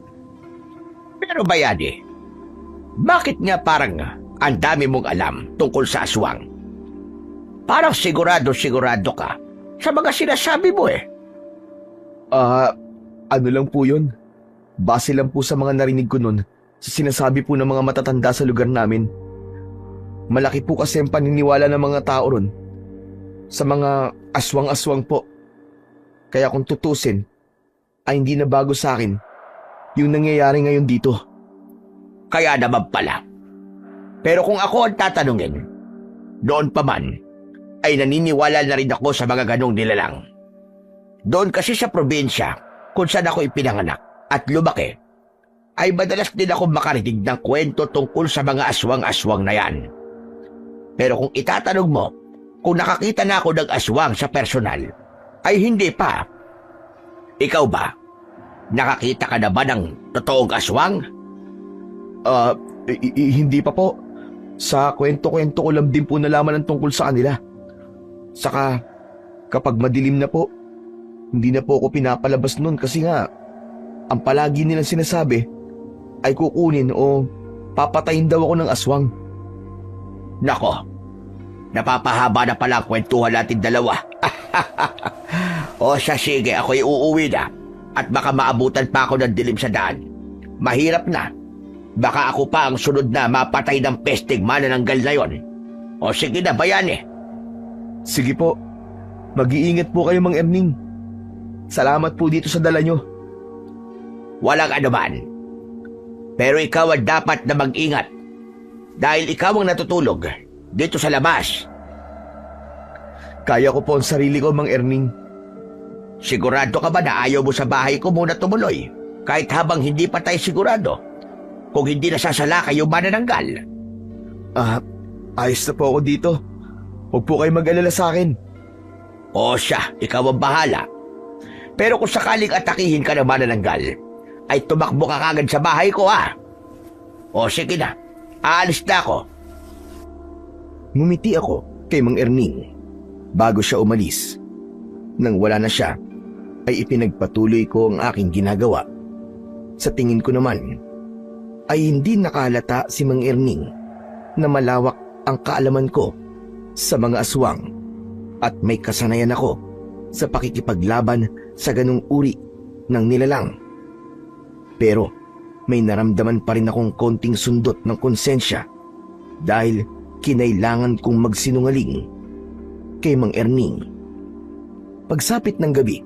Pero Bayani, bakit nga parang ang dami mong alam tungkol sa aswang? Parang sigurado ka sa mga sinasabi mo eh. Ano lang po yun? Base lang po sa mga narinig ko nun sa sinasabi po ng mga matatanda sa lugar namin. Malaki po kasi ang paniniwala ng mga tao ron sa mga aswang-aswang po. Kaya kung tutusin, ay hindi na bago sa akin yung nangyayari ngayon dito. Kaya naman pala. Pero kung ako ang tatanungin, noon pa man, ay naniniwala na rin ako sa mga ganong nilalang. Doon kasi sa probinsya, kung saan ako ipinanganak at lumaki, ay madalas din ako makarinig ng kwento tungkol sa mga aswang-aswang na yan. Pero kung itatanong mo, kung nakakita na ako ng aswang sa personal, ay hindi pa. Ikaw ba? Nakakita ka na ba ng totoong aswang? Hindi pa po. Sa kwento-kwento ko lang din po nalaman ang tungkol sa kanila. Saka, kapag madilim na po, hindi na po ako pinapalabas nun kasi nga, ang palagi nilang sinasabi ay kukunin o papatayin daw ako ng aswang. Nako, Napapahaba na pala ang kwentuhan natin dalawa. O siya, sige, ako'y uuwi na. At baka maabutan pa ako ng dilim sa daan. Mahirap na. Baka ako pa ang sunod na mapatay ng pesting manananggal na yon. O sige na, bayani. Sige po. Mag-iingat po kayo, Mang Erning. Salamat po dito sa dala nyo. Walang anuman. Pero ikaw ang dapat na mag-ingat. Dahil ikaw ang natutulog dito sa labas. Kaya ko po ang sarili ko, Mang Erning. Sigurado ka ba na ayaw mo sa bahay ko muna tumuloy? Kahit habang hindi pa tayo sigurado. Kung hindi nasasala kayo manananggal. Ayos na po ako dito. Huwag po kayo mag-alala sa akin. O siya, ikaw ang bahala. Pero kung sakaling atakihin ka ng manananggal, ay tumakbo ka kagad sa bahay ko, ha? O sige na, aalis na ako. Ngumiti ako kay Mang Erning bago siya umalis. Nang wala na siya, ay ipinagpatuloy ko ang aking ginagawa. Sa tingin ko naman, ay hindi nakahalata si Mang Erning na malawak ang kaalaman ko sa mga aswang at may kasanayan ako sa pakikipaglaban sa ganung uri ng nilalang. Pero may naramdaman pa rin akong konting sundot ng konsensya dahil kinailangan kong magsinungaling kay Mang Erning. Pagsapit ng gabi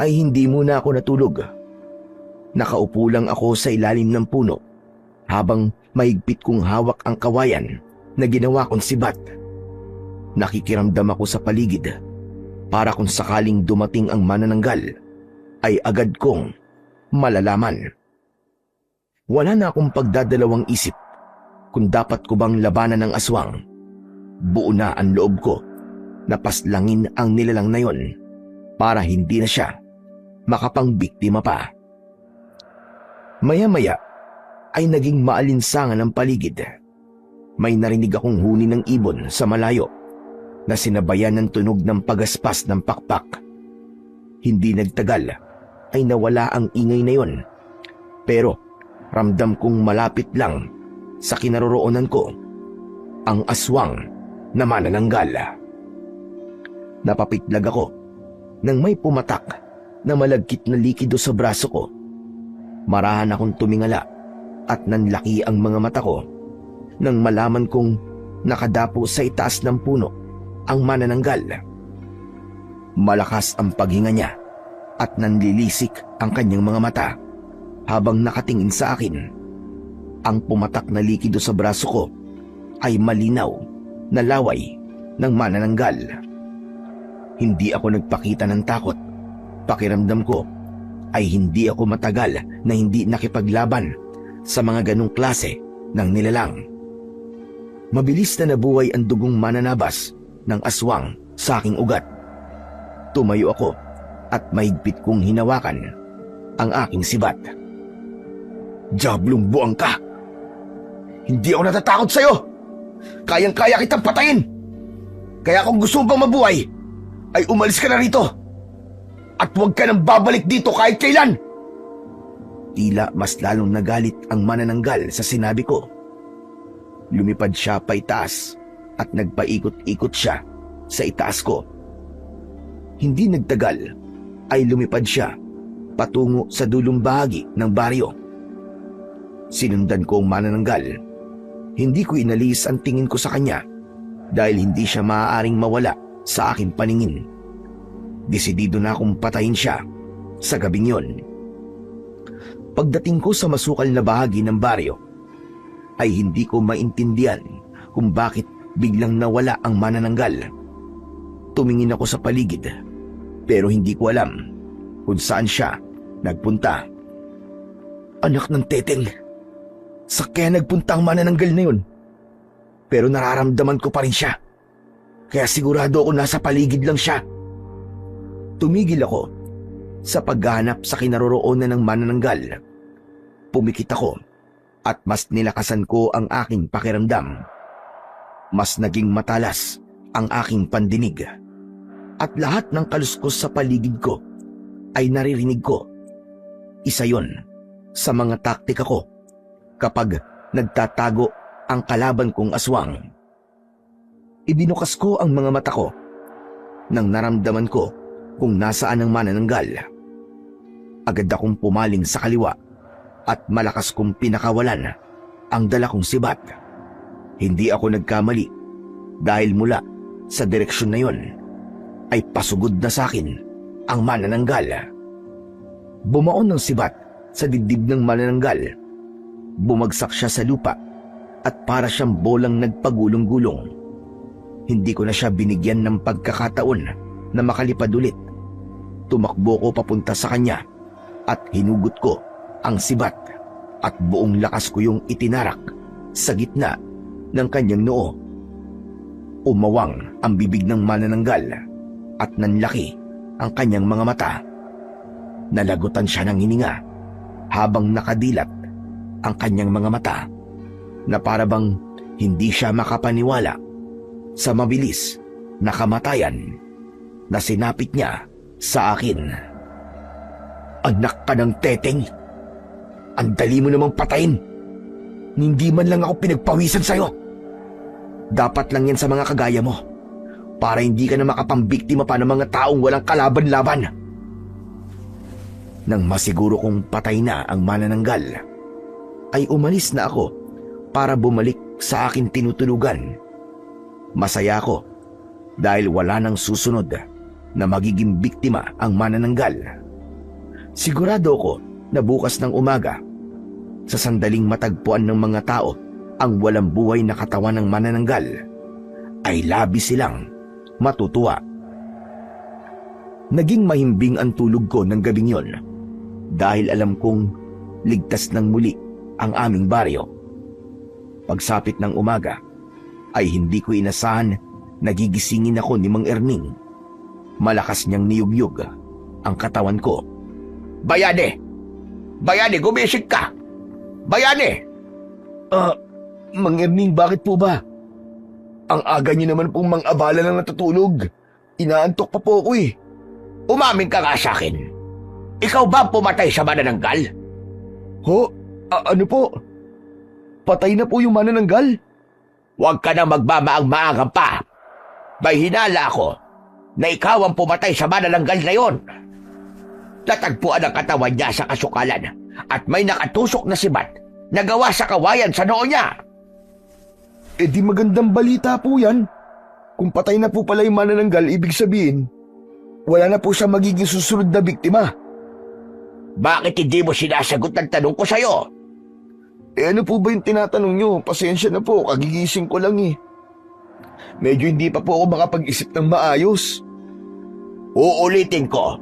ay hindi muna ako natulog. Nakaupo lang ako sa ilalim ng puno habang mahigpit kong hawak ang kawayan na ginawa kong sibat. Nakikiramdam ako sa paligid para kung sakaling dumating ang manananggal ay agad kong malalaman. Wala na akong pagdadalawang isip kung dapat ko bang labanan ng aswang. Buo na ang loob ko na paslangin ang nilalang na yon para hindi na siya makapangbiktima pa. Maya-maya ay naging maalinsangan ang paligid. May narinig akong huni ng ibon sa malayo na sinabayan ng tunog ng pagaspas ng pakpak. Hindi nagtagal ay nawala ang ingay na yon, pero ramdam kong malapit lang sa kinaroroonan ko ang aswang na manananggal. Napapitlag ako nang may pumatak na malagkit na likido sa braso ko. Marahan akong tumingala at nanlaki ang mga mata ko nang malaman kong nakadapo sa itaas ng puno ang manananggal. Malakas ang paghinga niya at nanlilisik ang kanyang mga mata habang nakatingin sa akin. Ang pumatak na likido sa braso ko ay malinaw na laway ng manananggal. Hindi ako nagpakita ng takot. Pakiramdam ko ay hindi ako matagal na hindi nakipaglaban sa mga ganong klase ng nilalang. Mabilis na nabuhay ang dugong mananabas ng aswang sa aking ugat. Tumayo ako at mahigpit kong hinawakan ang aking sibat. Diablong buang ka! Hindi ako natatakot sa'yo! Kayang-kaya kitang patayin! Kaya kung gusto mo bang mabuhay, ay umalis ka na rito! At huwag ka nang babalik dito kahit kailan! Tila mas lalong nagalit ang manananggal sa sinabi ko. Lumipad siya pa itaas at nagpaikot-ikot siya sa itaas ko. Hindi nagtagal ay lumipad siya patungo sa dulong bahagi ng baryo. Sinundan ko ang manananggal. Hindi ko inalis ang tingin ko sa kanya dahil hindi siya maaaring mawala sa aking paningin. Desidido na akong patayin siya sa gabing yon. Pagdating ko sa masukal na bahagi ng baryo, ay hindi ko maintindihan kung bakit biglang nawala ang manananggal. Tumingin ako sa paligid, pero hindi ko alam kung saan siya nagpunta. Anak ng teteng, sa kaya nagpunta ang manananggal na yun. Pero nararamdaman ko pa rin siya, kaya sigurado ako nasa paligid lang siya. Tumigil ako sa paghahanap sa kinaroroonan ng manananggal. Pumikit ako at mas nilakasan ko ang aking pakiramdam. Mas naging matalas ang aking pandinig. At lahat ng kaluskos sa paligid ko ay naririnig ko. Isa yon sa mga taktika ko kapag nagtatago ang kalaban kong aswang. Ibinukas ko ang mga mata ko nang naramdaman ko kung nasaan ang manananggal. Agad akong pumaling sa kaliwa at malakas kong pinakawalan ang dala kong sibat. Hindi ako nagkamali dahil mula sa direksyon na yon ay pasugod na sa akin ang manananggal. Bumaon ng sibat sa dibdib ng manananggal. Bumagsak siya sa lupa at para siyang bolang nagpagulong-gulong. Hindi ko na siya binigyan ng pagkakataon na makalipad ulit. Tumakbo ko papunta sa kanya at hinugot ko ang sibat at buong lakas ko yung itinarak sa gitna ng kanyang noo. Umawang ang bibig ng manananggal at nanlaki ang kanyang mga mata. Nalagutan siya ng hininga habang nakadilat ang kanyang mga mata na parabang hindi siya makapaniwala sa mabilis na kamatayan na sinapit niya sa akin. Anak ka ng teteng! Ang dali mo namang patayin! Hindi man lang ako pinagpawisan sa'yo! Dapat lang yan sa mga kagaya mo para hindi ka na makapambiktima pa ng mga taong walang kalaban-laban. Nang masiguro kong patay na ang manananggal, ay umalis na ako para bumalik sa aking tinutulugan. Masaya ako dahil wala nang susunod na magiging biktima ang manananggal. Sigurado ko na bukas ng umaga, sa sandaling matagpuan ng mga tao ang walang buhay na katawan ng manananggal, ay labis silang matutuwa. Naging mahimbing ang tulog ko ng gabing yon dahil alam kong ligtas ng muli ang aming baryo. Pagsapit ng umaga, ay hindi ko inasahan na gigisingin ako ni Mang Erning. Malakas niyang niyugyug ang katawan ko. Bayane! Bayane, gumising ka! Bayane! Mang Erning, bakit po ba? Ang aga niyo naman pong mang-abala na natutulog. Inaantok pa po ako eh. Umamin ka nga sa akin. Ikaw ba ang pumatay sa manananggal? Ho? Ano po? Patay na po yung manananggal? Huwag ka na magmamaang-maangang pa. May hinala ako na ikaw ang pumatay sa manananggal na yon. Natagpuan ang katawan niya sa kasukalan at may nakatusok na sibat na gawa sa kawayan sa noo niya. Eh di magandang balita po yan. Kung patay na po pala yung manananggal, ibig sabihin, wala na po siya magiging susunod na biktima. Bakit hindi mo sinasagot ang tanong ko sa'yo? Eh ano po ba yung tinatanong nyo? Pasensya na po, kagigising ko lang eh. Medyo hindi pa po ako makapag-isip ng maayos. Uulitin ko.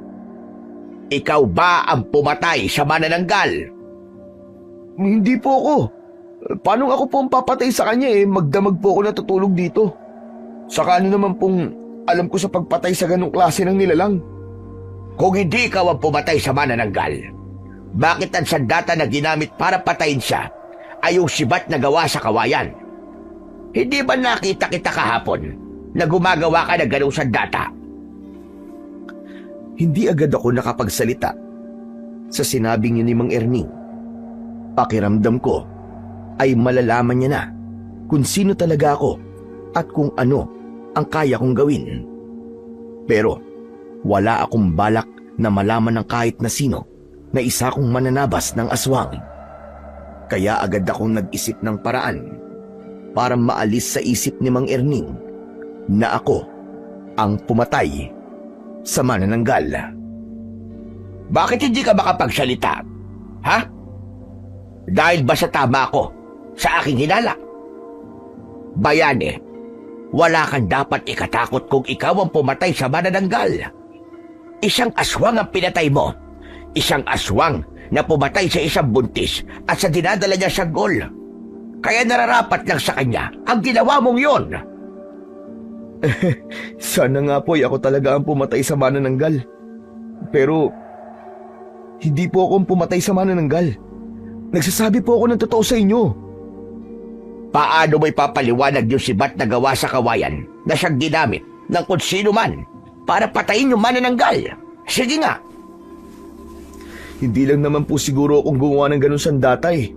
Ikaw ba ang pumatay sa manananggal? Hindi po ako. Paano ako po ang papatay sa kanya eh? Magdamag po ako natutulog dito. Saka ano naman pong alam ko sa pagpatay sa ganong klase ng nilalang. Kung hindi ikaw ang pumatay sa manananggal, bakit ang sandata na ginamit para patayin siya ay yung sibat na gawa sa kawayan? Hindi ba nakita kita kahapon na gumagawa ka ng ganong sandata? Hindi agad ako nakapagsalita sa sinabing yun ni Mang Erning. Pakiramdam ko ay malalaman niya na kung sino talaga ako at kung ano ang kaya kong gawin. Pero wala akong balak na malaman ng kahit na sino na isa kong mananabas ng aswang. Kaya agad akong nag-isip ng paraan para maalis sa isip ni Mang Erning na ako ang pumatay sa manananggal. Bakit hindi ka makapagsalita? Ha? Dahil ba sa tama ako sa aking hinala? Bayane, wala kang dapat ikatakot kung ikaw ang pumatay sa manananggal. Isang aswang ang pinatay mo. Isang aswang na pumatay sa isang buntis at sa dinadala niya sa gol. Kaya nararapat lang sa kanya ang ginawa mong yon. Sana nga po ako talaga ang pumatay sa manananggal. Pero hindi po ako ang pumatay sa manananggal. Nagsasabi po ako ng totoo sa inyo. Paano mo ipapaliwanag yung sibat na gawa sa kawayan na siyang ginamit ng kung sino man para patayin yung manananggal? Sige nga. Hindi lang naman po siguro akong gumawa ng ganun sandata eh.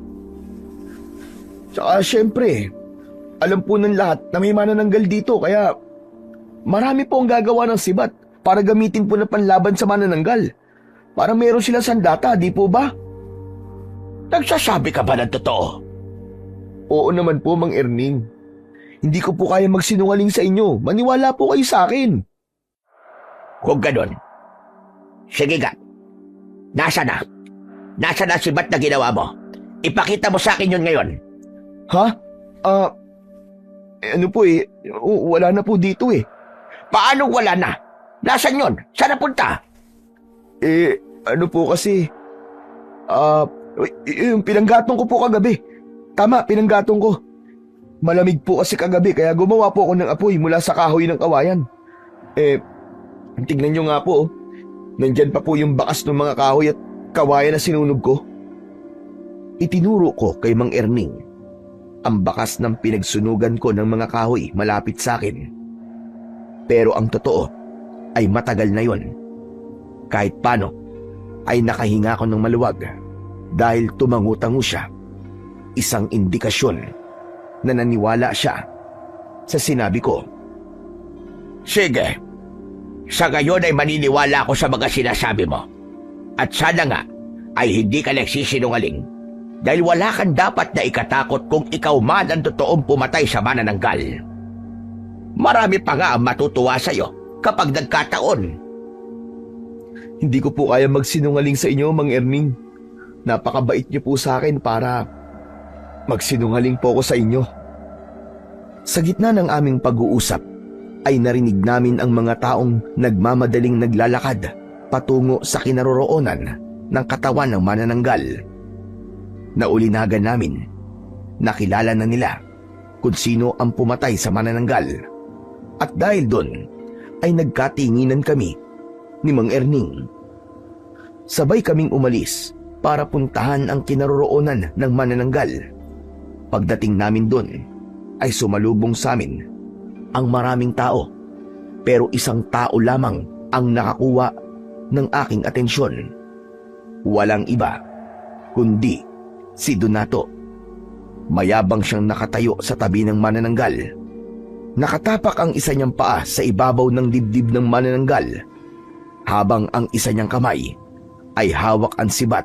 Tsaka syempre, alam po ng lahat na may manananggal dito kaya marami po ang gagawa ng sibat para gamitin po na panlaban sa manananggal. Para meron silang sandata, di po ba? Nagsasabi ka ba ng totoo? Oo naman po, Mang Erning. Hindi ko po kaya magsinungaling sa inyo. Maniwala po kayo sa akin. Kung ganun, sige nga. Nasa na? Nasa na sibat na ginawa mo? Ipakita mo sa akin yun ngayon. Ha? Ano po wala na po dito eh. Paano wala na? Nasaan yun? Saan napunta? Ano po kasi, yung pinanggatong ko po kagabi. Tama, pinanggatong ko. Malamig po kasi kagabi kaya gumawa po ako ng apoy mula sa kahoy ng kawayan. Tignan nyo nga po, nandyan pa po yung bakas ng mga kahoy at kawayan na sinunog ko. Itinuro ko kay Mang Erning ang bakas ng pinagsunugan ko ng mga kahoy malapit sa akin. Pero ang totoo ay matagal na yon. Kahit paano ay nakahinga ko ng maluwag dahil tumangu-tangu siya. Isang indikasyon na naniwala siya sa sinabi ko. Sige. Sa ngayon ay maniniwala ako sa mga sinasabi mo. At sana nga ay hindi ka nagsisinungaling dahil wala kang dapat na ikatakot kung ikaw man ang totoong pumatay sa manananggal. Marami pa nga ang matutuwa sa'yo kapag nagkataon. Hindi ko po kaya magsinungaling sa inyo, Mang Erning. Napakabait niyo po sa akin para magsinungaling po ako sa inyo. Sa gitna ng aming pag-uusap, ay narinig namin ang mga taong nagmamadaling naglalakad patungo sa kinaroroonan ng katawan ng manananggal. Naulinagan namin, nakilala na nila kung sino ang pumatay sa manananggal. At dahil doon, ay nagkatinginan kami ni Mang Erning. Sabay kaming umalis para puntahan ang kinaroroonan ng manananggal. Pagdating namin doon, ay sumalubong sa amin ang maraming tao, pero isang tao lamang ang nakakuha ng aking atensyon. Walang iba, kundi si Donato. Mayabang siyang nakatayo sa tabi ng manananggal. Nakatapak ang isa niyang paa sa ibabaw ng dibdib ng manananggal, habang ang isa niyang kamay ay hawak ang sibat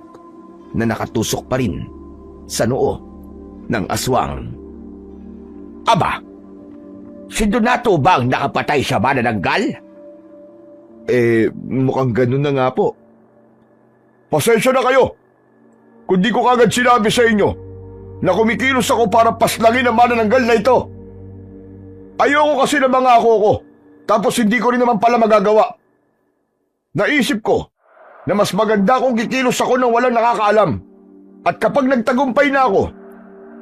na nakatusok pa rin sa noo ng aswang. Aba, si Donato ba ang nakapatay sa manananggal? Mukhang ganun na nga po. Pasensya na kayo kung di ko kagad sinabi sa inyo na kumikilos ako para paslangin ang manananggal na ito. Ayoko kasi na mangako ko, tapos hindi ko rin naman pala magagawa. Naisip ko na mas maganda kung kikilos ako nang walang nakakaalam. At kapag nagtagumpay na ako,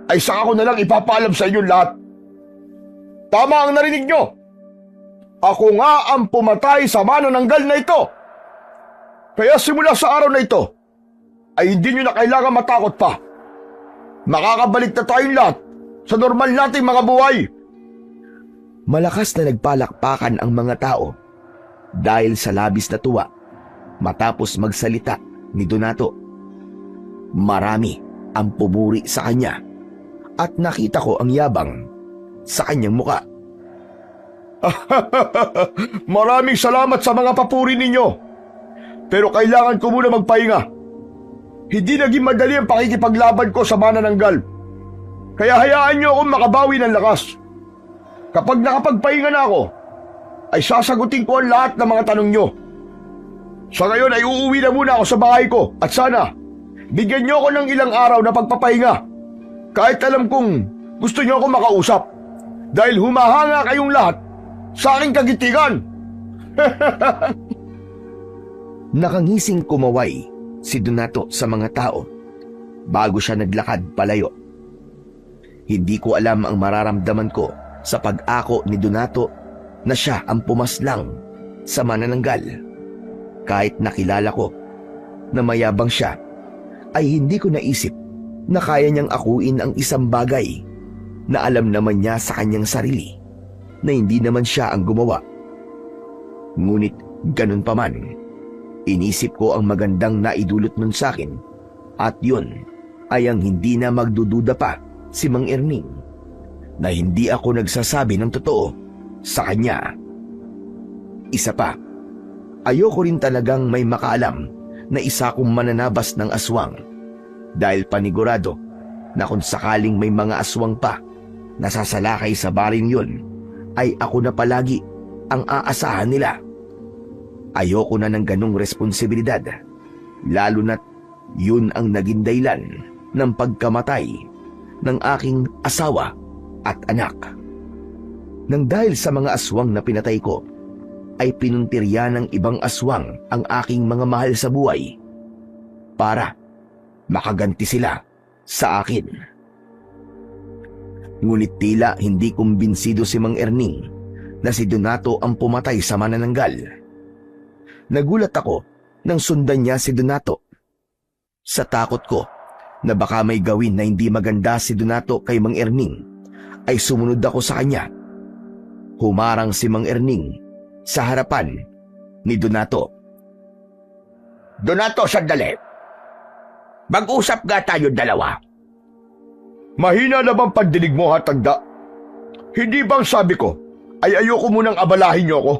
ay saka ko na lang ipapaalam sa inyo lahat. Tama ang narinig nyo. Ako nga ang pumatay sa manananggal na ito. Kaya simula sa araw na ito, ay hindi nyo na kailangan matakot pa. Makakabalik na tayong lahat sa normal nating mga buhay. Malakas na nagpalakpakan ang mga tao dahil sa labis na tuwa matapos magsalita ni Donato. Marami ang pumuri sa kanya at nakita ko ang yabang sa kanyang muka. Maraming salamat sa mga papuri ninyo. Pero kailangan ko muna magpahinga. Hindi naging madali ang pakikipaglaban ko sa manananggal. Kaya hayaan niyo akong makabawi ng lakas. Kapag nakapagpahinga na ako, ay sasagutin ko ang lahat ng mga tanong nyo. Sa ngayon ay uuwi na muna ako sa bahay ko at sana, bigyan nyo ako ng ilang araw na pagpapahinga. Kahit alam kong gusto nyo ako makausap. Dahil humahanga kayong lahat sa aking kagitigan. Nakangising kumaway si Donato sa mga tao bago siya naglakad palayo. Hindi ko alam ang mararamdaman ko sa pag-ako ni Donato na siya ang pumaslang sa manananggal. Kahit nakilala ko na mayabang siya, ay hindi ko naisip na kaya niyang akuin ang isang bagay na alam naman niya sa kanyang sarili na hindi naman siya ang gumawa. Ngunit ganun pa man, inisip ko ang magandang naidulot nun sa akin at yun ay ang hindi na magdududa pa si Mang Erning. na hindi ako nagsasabi ng totoo sa kanya. Isa pa, ayoko rin talagang may makaalam na isa akong mananabas ng aswang dahil panigurado na kung sakaling may mga aswang pa na sasalakay sa baring yun, ay ako na palagi ang aasahan nila. Ayoko na ng ganong responsibilidad, lalo na't yun ang naging dahilan ng pagkamatay ng aking asawa at anak. Nang dahil sa mga aswang na pinatay ko, ay pinuntirya ng ibang aswang ang aking mga mahal sa buhay para makaganti sila sa akin. Ngunit tila hindi kumbinsido si Mang Erning na si Donato ang pumatay sa manananggal. Nagulat ako nang sundan niya si Donato. Sa takot ko na baka may gawin na hindi maganda si Donato kay Mang Erning, ay sumunod ako sa kanya. Humarang si Mang Erning sa harapan ni Donato. Donato, sandali. Mag-usap nga tayo dalawa. Mahina na bang pagdinig mo, ha, tanda? Hindi bang sabi ko ay ayoko munang abalahin niyo ako?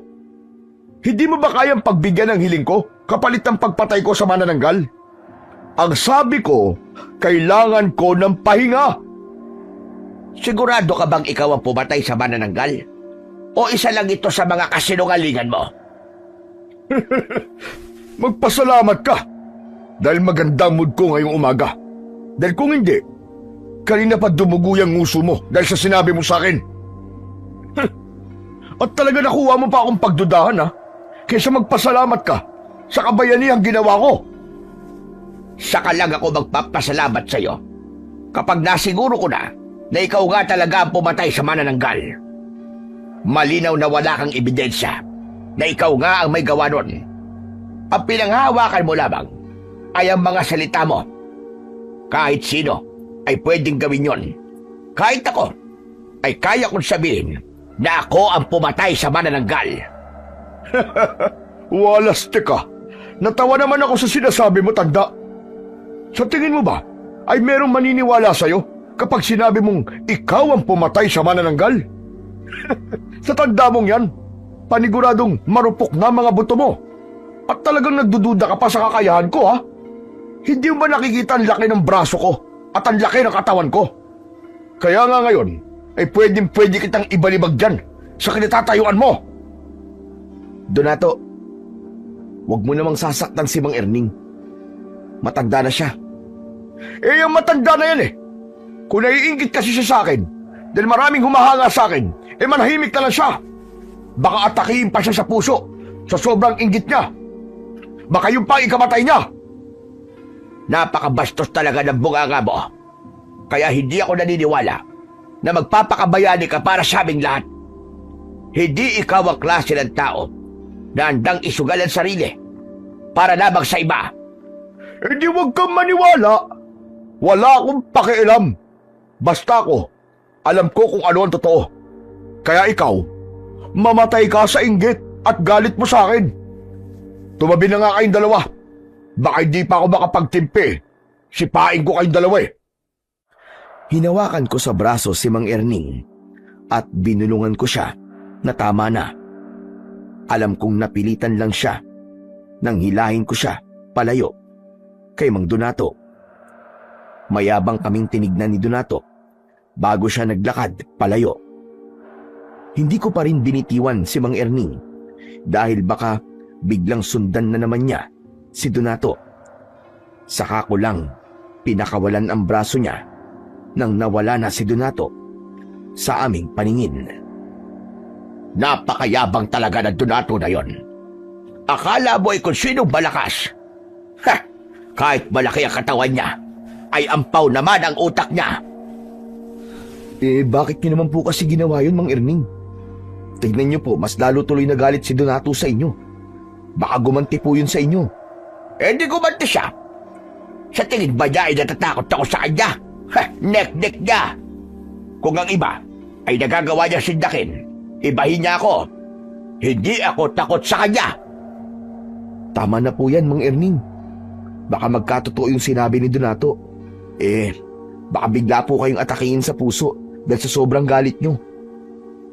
Hindi mo ba kayang pagbigyan ng hiling ko kapalit ng pagpatay ko sa manananggal? Ang sabi ko, kailangan ko ng pahinga. Sigurado ka bang ikaw ang pumatay sa manananggal? O isa lang ito sa mga kasinungalingan mo? Magpasalamat ka dahil magandang mood ko ngayong umaga. Dahil kung hindi, kanina pa dumugo yung nguso mo dahil sa sinabi mo sa akin. At talaga nakuha mo pa akong pagdudahan, ha? Kaysa magpasalamat ka sa kabayanihan ginawa ko. Saka lang ako magpapasalamat sa'yo kapag nasiguro ko na ikaw nga talaga ang pumatay sa manananggal. Malinaw na wala kang ebidensya na ikaw nga ang may gawa nun. Ang pinanghahawakan mo lamang ay ang mga salita mo. Kahit sino ay pwedeng gawin yon. Kahit ako ay kaya kong sabihin na ako ang pumatay sa manananggal. Walas, teka. Natawa naman ako sa sinasabi mo, tanda. Sa tingin mo ba ay merong maniniwala sa'yo kapag sinabi mong ikaw ang pumatay sa manananggal? Sa tanda mong yan, paniguradong marupok na mga buto mo. At talagang nagdududa ka pa sa kakayahan ko, ha? Hindi mo ba nakikita ang laki ng braso ko at ang laki ng katawan ko? Kaya nga ngayon, ay pwede kitang ibalibag dyan sa kinatatayuan mo. Donato, huwag mo namang sasaktan si Mang Erning. Matanda na siya. Eh, yung matanda na yan eh. Kung naiinggit kasi siya sa akin, dahil maraming humahanga sa akin, eh manahimik na lang siya. Baka atakihin pa siya sa puso sa sobrang inggit niya. Baka yung pang ikamatay niya. Napakabastos talaga ng bunganga mo. Kaya hindi ako naniniwala na magpapakabayani ka para sa aming lahat. Hindi ikaw ang klase ng tao na handang isugal ang sarili para lamang sa iba. Hindi wag kang maniwala. Wala akong pakialam. Basta ako, alam ko kung ano ang totoo. Kaya ikaw, mamatay ka sa inggit at galit mo sa akin. Tumabi na nga kayong dalawa. Baka hindi pa ako makapagtimpi. Sipain ko kayong dalawa eh. Hinawakan ko sa braso si Mang Erning at binulungan ko siya na tama na. Alam kong napilitan lang siya nang hilahin ko siya palayo kay Mang Donato. Mayabang kaming tinignan ni Donato bago siya naglakad palayo. Hindi ko pa rin binitiwan si Mang Erning dahil baka biglang sundan na naman niya si Donato. Saka ko lang pinakawalan ang braso niya nang nawala na si Donato sa aming paningin. Napakayabang talaga ng Donato na yon. Akala mo ay kung sinong malakas. Ha! Kahit malaki ang katawan niya, ay ampaw naman ang utak niya. Eh, bakit niyo naman po kasi ginawa yun, Mang Erning? Tignan niyo po, mas lalo tuloy na galit si Donato sa inyo. Baka gumanti po yun sa inyo. Eh, di gumanti siya. Sa tingin ba niya ay natatakot ako sa kanya? Ha! Nek-nek niya. Kung ang iba ay nagagawa niya sindakin, ibahin niya ako. Hindi ako takot sa kanya. Tama na po yan, Mang Erning. Baka magkatotoo yung sinabi ni Donato. Eh, baka bigla po kayong atakihin sa puso dahil sa sobrang galit nyo.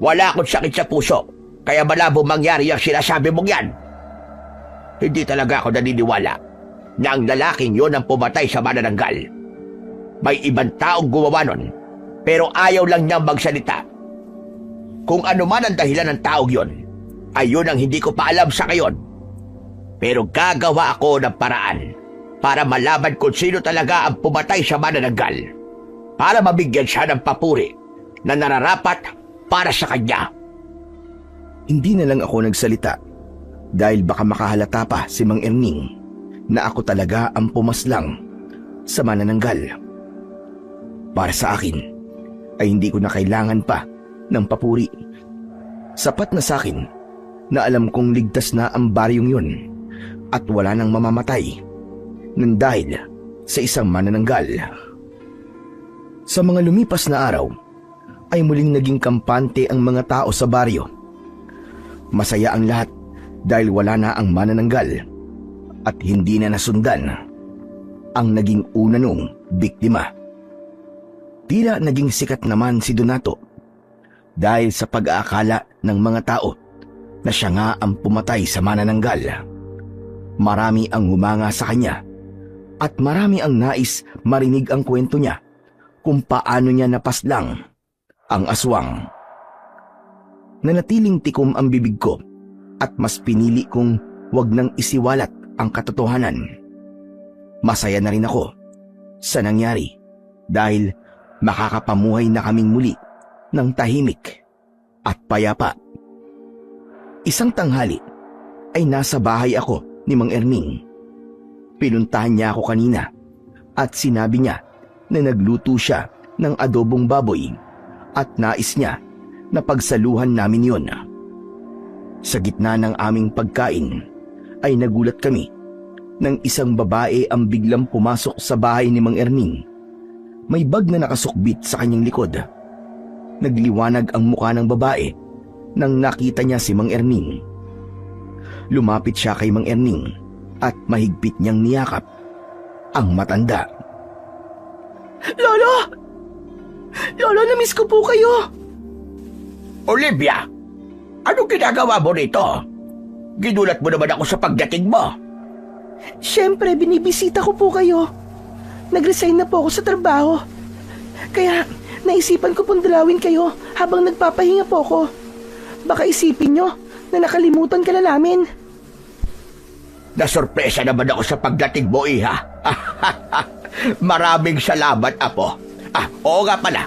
Wala akong sakit sa puso, kaya malabo mangyari ang sinasabi mong yan. Hindi talaga ako naniniwala na ang lalaking yon ang pumatay sa manananggal. May ibang taong gumawa nun, pero ayaw lang niyang magsalita. Kung ano man ang dahilan ng taong yon, ay yun ang hindi ko pa alam sa ngayon. Pero gagawa ako ng paraan para malaman kung sino talaga ang pumatay sa manananggal, para mabigyan siya ng papuri na nararapat para sa kanya. Hindi na lang ako nagsalita dahil baka makahalata pa si Mang Erning na ako talaga ang pumaslang sa manananggal. Para sa akin ay hindi ko na kailangan pa ng papuri. Sapat na sa akin na alam kong ligtas na ang baryong yun at wala nang mamamatay nang dahil sa isang manananggal. Sa mga lumipas na araw ay muling naging kampante ang mga tao sa baryo. Masaya ang lahat dahil wala na ang manananggal at hindi na nasundan ang naging una nung biktima. Tila naging sikat naman si Donato dahil sa pag-aakala ng mga tao na siya nga ang pumatay sa manananggal. Marami ang humanga sa kanya at marami ang nais marinig ang kwento niya kung paano niya napaslang ang aswang. Nanatiling tikom ang bibig ko at mas pinili kong wag nang isiwalat ang katotohanan. Masaya na rin ako sa nangyari dahil makakapamuhay na kaming muli ng tahimik at payapa. Isang tanghali ay nasa bahay ako ni Mang Erning. Pinuntahan niya ako kanina at sinabi niya na nagluto siya ng adobong baboy at nais niya na pagsaluhan namin yon. Sa gitna ng aming pagkain ay nagulat kami nang isang babae ang biglang pumasok sa bahay ni Mang Erning. May bag na nakasukbit sa kanyang likod. Nagliwanag ang mukha ng babae nang nakita niya si Mang Erning. Lumapit siya kay Mang Erning at mahigpit niyang niyakap ang matanda. Lolo! Lolo, namiss ko po kayo! Olivia, anong ginagawa mo rito? Ginulat mo naman ako sa pagdating mo. Siyempre, binibisita ko po kayo. Nag-resign na po ako sa trabaho. Kaya naisipan ko pong dalawin kayo habang nagpapahinga po ako. Baka isipin nyo na nakalimutan ka na namin. Nasurpresa naman ako sa pagdating mo, iha. Maraming salamat, apo. Oo nga pala.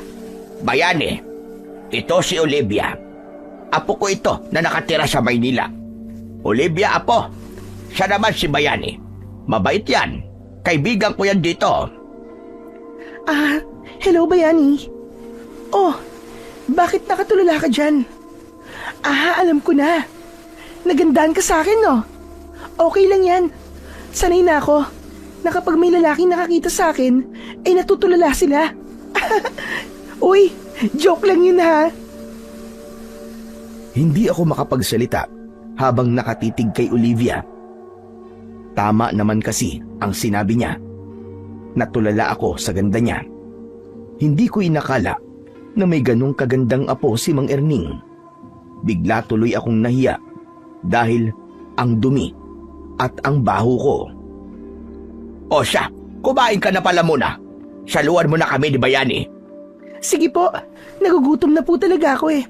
Bayani, ito si Olivia. Apo ko ito na nakatira sa Maynila. Olivia, apo. Siya naman si Bayani. Mabait yan. Kaibigan ko yan dito. Hello Bayani. Oh, bakit nakatulala ka dyan? Alam ko na. Nagandaan ka sa akin, no? Okay lang yan. Sanay na ako na kapag may lalaking nakakita sa akin, ay natutulala sila. Uy, joke lang yun ha. Hindi ako makapagsalita habang nakatitig kay Olivia. Tama naman kasi ang sinabi niya. Natulala ako sa ganda niya. Hindi ko inakala na may ganong kagandang apo si Mang Erning. Bigla tuloy akong nahiya dahil ang dumi at ang baho ko. O siya, kumain ka na pala muna. Saluhan mo na kami ni Bayani. Sige po, nagugutom na po talaga ako eh.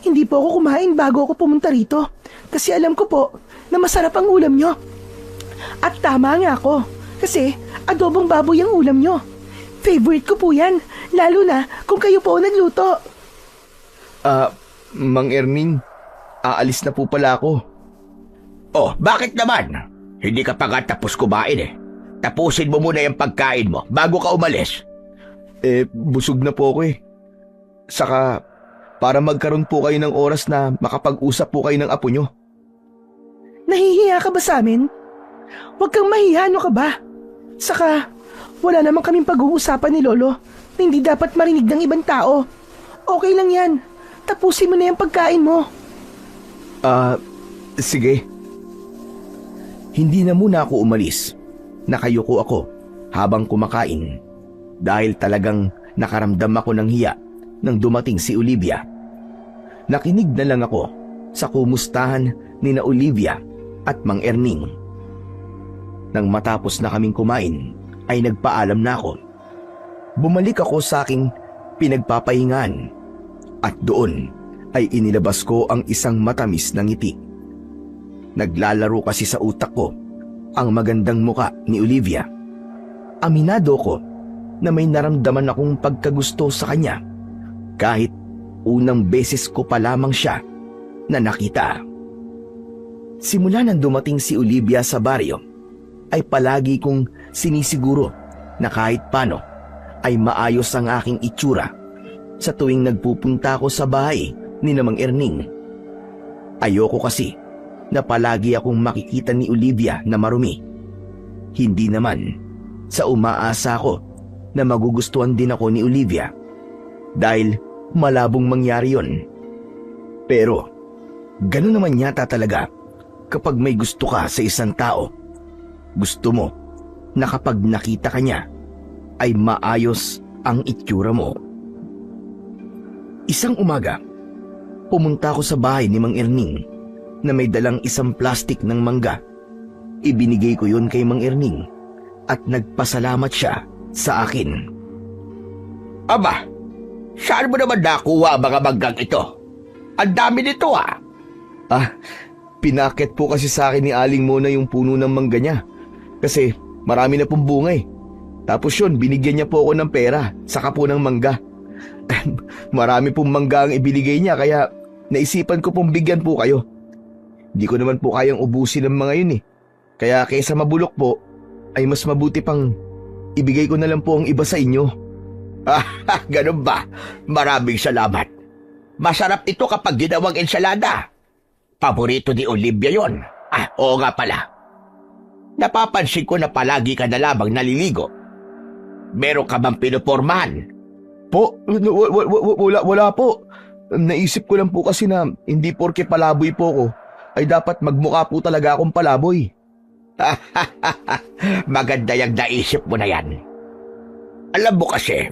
Hindi po ako kumain bago ako pumunta rito kasi alam ko po na masarap ang ulam nyo. At tama nga ako kasi adobong baboy ang ulam nyo. Favorite ko po yan, lalo na kung kayo po nagluto. Mang Erning, aalis na po pala ako. Oh, bakit naman? Hindi ka pa nga tapos kumain eh. Tapusin mo muna yung pagkain mo bago ka umalis. Busog na po ako eh. Saka, para magkaroon po kayo ng oras na makapag-usap po kayo ng apo nyo. Nahihiya ka ba sa amin? Huwag kang mahiya, ano ka ba? Saka, wala namang kaming pag-uusapan ni Lolo na hindi dapat marinig ng ibang tao. Okay lang yan. Tapusin mo na yung pagkain mo. Sige. Hindi na muna ako umalis. Nakayuko ako habang kumakain dahil talagang nakaramdam ako ng hiya nang dumating si Olivia. Nakinig na lang ako sa kumustahan ni na Olivia at Mang Erning. Nang matapos na kaming kumain ay nagpaalam na ako. Bumalik ako sa aking pinagpapahingaan at doon ay inilabas ko ang isang matamis na ngiti. Naglalaro kasi sa utak ko ang magandang muka ni Olivia. Aminado ko na may naramdaman akong pagkagusto sa kanya kahit unang beses ko pa lamang siya na nakita. Simula nang dumating si Olivia sa baryo, ay palagi kong sinisiguro na kahit paano ay maayos ang aking itsura sa tuwing nagpupunta ako sa bahay ni Mang Erning. Ayoko kasi na palagi akong makikita ni Olivia na marumi. Hindi naman sa umaasa ko na magugustuhan din ako ni Olivia dahil malabong mangyari yon. Pero gano'n naman yata talaga kapag may gusto ka sa isang tao. Gusto mo na kapag nakita ka niya ay maayos ang itsura mo. Isang umaga, pumunta ako sa bahay ni Mang Erning na may dalang isang plastik ng mangga. Ibinigay ko yun kay Mang Erning at nagpasalamat siya sa akin. Aba, saan mo naman nakuha ang mga manggang ito? Ang dami nito ah. Pinakit po kasi sa akin ni Aling Mona yung puno ng mangga niya. Kasi marami na pong bunga eh. Tapos yun, binigyan niya po ako ng pera, saka po ng mangga. Marami pong mangga ang ibinigay niya kaya naisipan ko pong bigyan po kayo. Hindi ko naman po kayang ubusin ng mga yun eh. Kaya kaysa mabulok po, ay mas mabuti pang ibigay ko na lang po ang iba sa inyo. Ganun ba? Maraming salamat. Masarap ito kapag ginawang ensalada. Paborito ni Olivia yon. Oo nga pala. Napapansin ko na palagi ka na lamang naliligo. Meron ka bang pinupormahan? Po, wala po. Naisip ko lang po kasi na hindi porke palaboy po ko, ay dapat magmukha po talaga akong palaboy. Maganda yung naisip mo na yan. Alam mo kasi,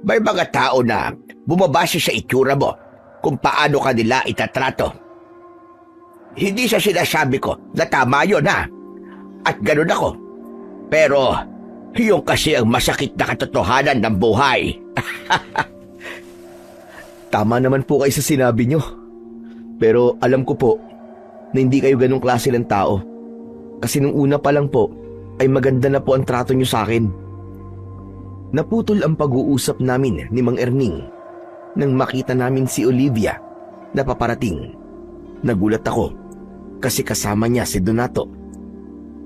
may mga tao na bumabase sa itsura mo kung paano ka nila itatrato. Hindi sa sinasabi ko na tama yun ha. At ganun ako. Pero, yun kasi ang masakit na katotohanan ng buhay. Tama naman po kayo sa sinabi nyo. Pero alam ko po na hindi kayo ganong klase ng tao. Kasi nung una pa lang po, ay maganda na po ang trato nyo sa akin. Naputol ang pag-uusap namin ni Mang Erning nang makita namin si Olivia na paparating. Nagulat ako kasi kasama niya si Donato.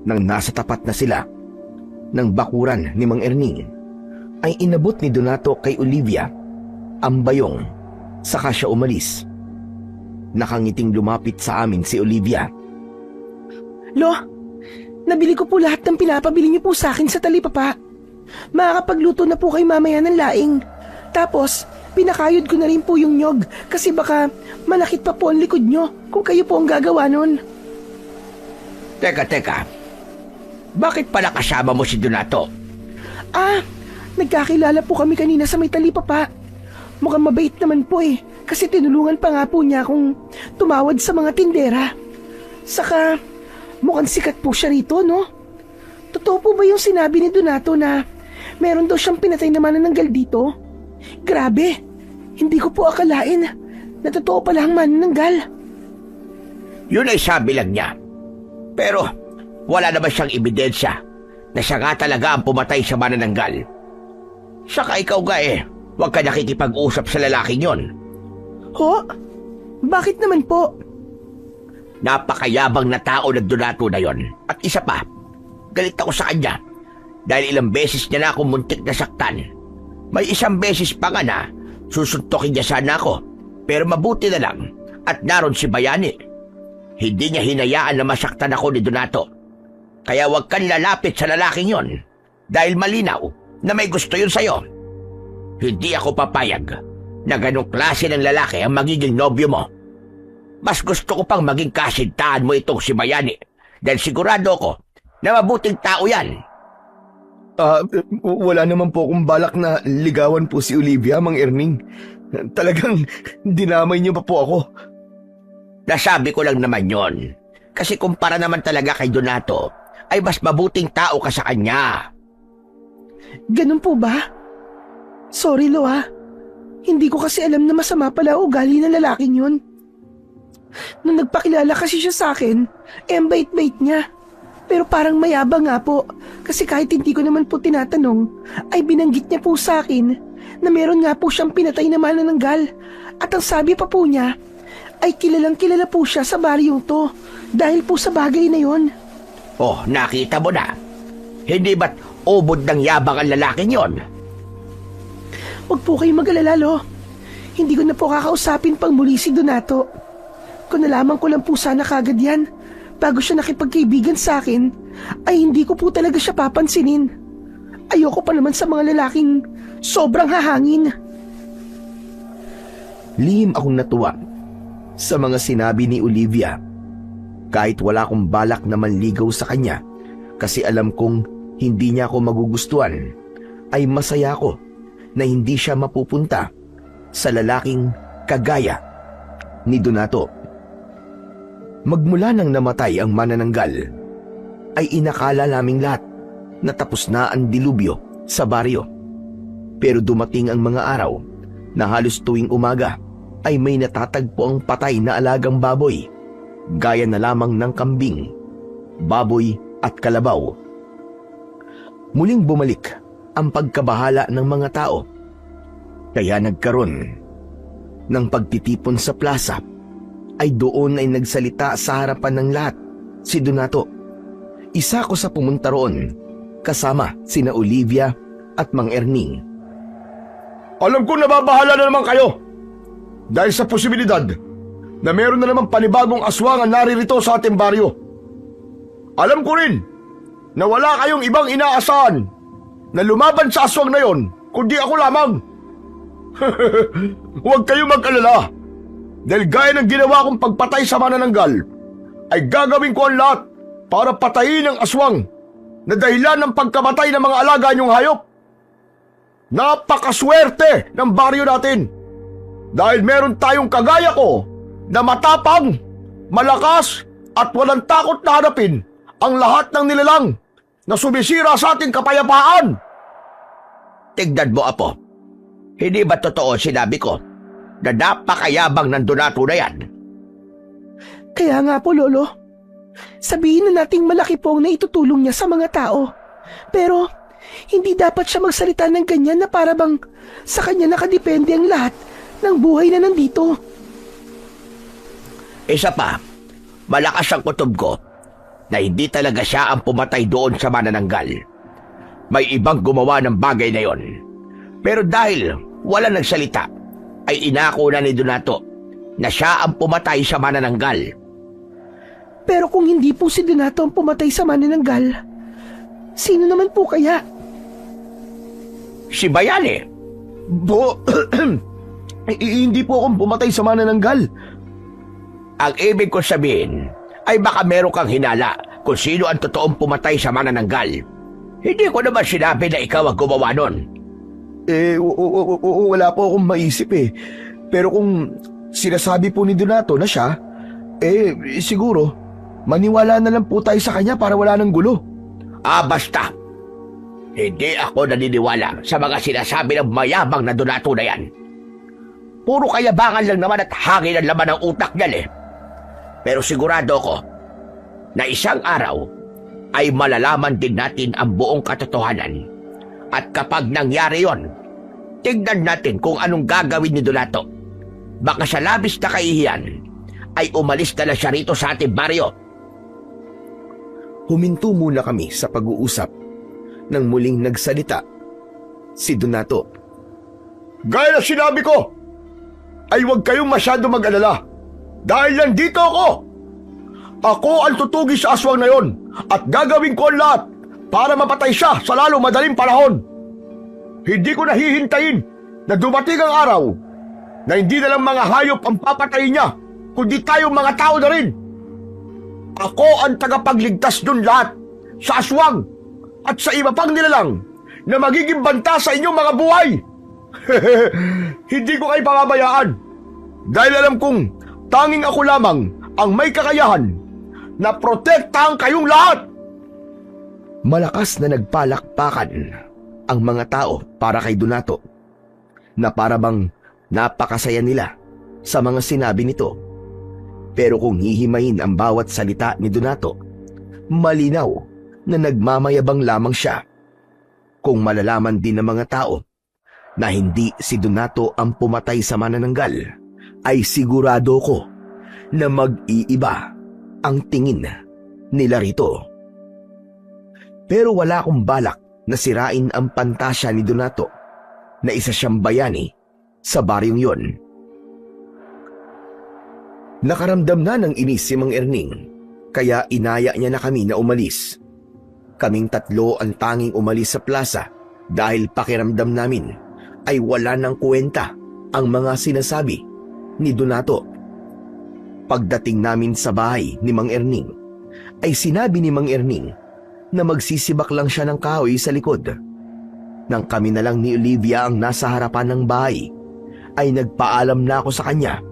Nang nasa tapat na sila ng bakuran ni Mang Erning, ay inabot ni Donato kay Olivia ang bayong saka siya umalis. Nakangiting lumapit sa amin si Olivia. Lo, nabili ko po lahat ng pinapabili niyo po sa akin sa talipapa. Makakapagluto na po kay mamaya ng laing. Tapos, pinakayod ko na rin po yung nyog kasi baka manakit pa po ang likod nyo kung kayo po ang gagawa nun. Teka. Bakit pala kasama mo si Donato? Nagkakilala po kami kanina sa may talipapa. Mukhang mabait naman po eh, kasi tinulungan pa nga po niya akong tumawad sa mga tindera. Saka, mukhang sikat po siya rito, no? Totoo po ba yung sinabi ni Donato na meron daw siyang pinatay na manananggal dito? Grabe, hindi ko po akalain na totoo pala ang manananggal. Yun ay sabi lang niya. Pero, wala naman siyang ebidensya na siya nga talaga ang pumatay sa manananggal. Saka ikaw nga huwag ka nakikipag-usap sa lalaking yon. Ho? Bakit naman po? Napakayabang na tao ng Donato na yon. At isa pa, galit ako sa kanya dahil ilang beses niya na akong muntik na saktan. May isang beses pa nga na susuntokin niya sana ako, pero mabuti na lang at naroon si Bayani. Hindi niya hinayaan na masaktan ako ni Donato. Kaya huwag kang lalapit sa lalaking yon dahil malinaw na may gusto yun sa'yo. Hindi ako papayag na ganong klase ng lalaki ang magiging nobyo mo. Mas gusto ko pang maging kasintahan mo itong si Bayani dahil sigurado ko na mabuting tao yan. Wala naman po akong balak na ligawan po si Olivia, Mang Erning. Talagang dinamay niyo pa po ako. Nasabi ko lang naman yon. Kasi kumpara naman talaga kay Donato, ay mas mabuting tao ka sa kanya. Ganun po ba? Sorry, Lo, ha. Hindi ko kasi alam na masama pala ugali ng lalaking yun. Nung nagpakilala kasi siya sa akin, ang bait-bait niya. Pero parang mayabang nga po, kasi kahit hindi ko naman po tinatanong, ay binanggit niya po sa akin na meron nga po siyang pinatay na manananggal. At ang sabi pa po niya, ay kilalang kilala po siya sa baryong to dahil po sa bagay na yon. Oh, nakita mo na. Hindi ba't ubod ng yabang ang lalaking yon? Huwag po kayong mag-alala, Lo. Hindi ko na po kakausapin pang muli si Donato. Kung nalaman ko lang po sana kagad yan, bago siya nakipagkaibigan sa akin, ay hindi ko po talaga siya papansinin. Ayoko pa naman sa mga lalaking sobrang hahangin. Lihim akong natuwa sa mga sinabi ni Olivia. Kahit wala akong balak na manligaw sa kanya kasi alam kong hindi niya ako magugustuhan, ay masaya ako na hindi siya mapupunta sa lalaking kagaya ni Donato. Magmula nang namatay ang manananggal, ay inakala naming lahat na tapos na ang dilubyo sa baryo. Pero dumating ang mga araw na halos tuwing umaga ay may natatagpo ang patay na alagang baboy, gaya na lamang ng kambing, baboy at kalabaw. Muling bumalik ang pagkabahala ng mga tao, kaya nagkaroon ng pagtitipon sa plaza. Ay doon ay nagsalita sa harapan ng lahat si Donato. Isa ko sa pumunta roon kasama sina Olivia at Mang Erning. Alam ko nababahala na naman kayo dahil sa posibilidad na meron na naman panibagong aswang ang naririto sa ating baryo. Alam ko rin na wala kayong ibang inaasahan na lumaban sa aswang na yon kundi ako lamang. Huwag kayong mag-alala dahil gaya ng ginawa kong pagpatay sa manananggal ay gagawin ko ang lahat para patayin ang aswang na dahilan ng pagkamatay ng mga alaga niyong hayop. Napakaswerte ng baryo natin dahil meron tayong kagaya ko na matapang, malakas at walang takot na harapin ang lahat ng nilalang na sumisira sa ating kapayapaan. Tignan mo, Apo. Hindi ba totoo sinabi ko na napakayabang ng Donato na yan? Kaya nga po, Lolo. Sabihin na nating malaki po ang naitutulong niya sa mga tao. Pero hindi dapat siya magsalita ng ganyan na para bang sa kanya nakadepende ang lahat ng buhay na nandito. Isa pa, malakas ang kutob ko na hindi talaga siya ang pumatay doon sa manananggal. May ibang gumawa ng bagay na yon. Pero dahil wala nagsalita, ay inako na ni Donato na siya ang pumatay sa manananggal. Pero kung hindi po si Donato ang pumatay sa manananggal, sino naman po kaya? Si Bayani. Hindi po akong pumatay sa manananggal. Ang ibig ko sabihin ay baka meron kang hinala kung sino ang totoong pumatay sa manananggal. Hindi ko naman sinabi na ikaw ang gumawa nun. Wala po akong maisip eh. Pero kung sinasabi po ni Donato na siya, siguro, maniwala na lang po tayo sa kanya para wala ng gulo. Basta. Hindi ako naniniwala sa mga sinasabi ng mayabang na Donato na yan. Puro kayabangan lang naman at hangin ang laman ng utak niyan eh. Pero sigurado ko na isang araw ay malalaman din natin ang buong katotohanan. At kapag nangyari yon, tignan natin kung anong gagawin ni Donato. Baka sa labis na kahihiyan ay umalis na siya rito sa ating baryo. Huminto muna kami sa pag-uusap nang muling nagsalita si Donato. Gaya na sinabi ko, ay huwag kayong masyado mag-alala dahil nandito ako. Ako ang tutugi sa aswang na yon at gagawin ko ang lahat para mapatay siya sa lalo madaling panahon. Hindi ko nahihintayin na dumating ang araw na hindi na lang mga hayop ang papatayin niya, kundi tayong mga tao na rin. Ako ang tagapagligtas dun lahat, sa aswang at sa iba pang nilalang na magiging banta sa inyong mga buhay. Hindi ko kayo pababayaan. Dahil alam kong tanging ako lamang ang may kakayahan na protektahan kayong lahat. Malakas na nagpalakpakan ang mga tao para kay Donato na para bang napakasaya nila sa mga sinabi nito. Pero kung hihimayin ang bawat salita ni Donato, malinaw na nagmamayabang lamang siya. Kung malalaman din ng mga tao na hindi si Donato ang pumatay sa manananggal, ay sigurado ko na mag-iiba ang tingin nila rito. Pero wala akong balak na sirain ang pantasya ni Donato na isa siyang bayani sa baryong yon. Nakaramdam na ng inis si Mang Erning, kaya inaya niya na kami na umalis. Kaming tatlo ang tanging umalis sa plaza dahil pakiramdam namin ay wala ng kwenta ang mga sinasabi ni Donato. Pagdating namin sa bahay ni Mang Erning, ay sinabi ni Mang Erning na magsisibak lang siya ng kahoy sa likod. Nang kami na lang ni Olivia ang nasa harapan ng bahay, ay nagpaalam na ako sa kanya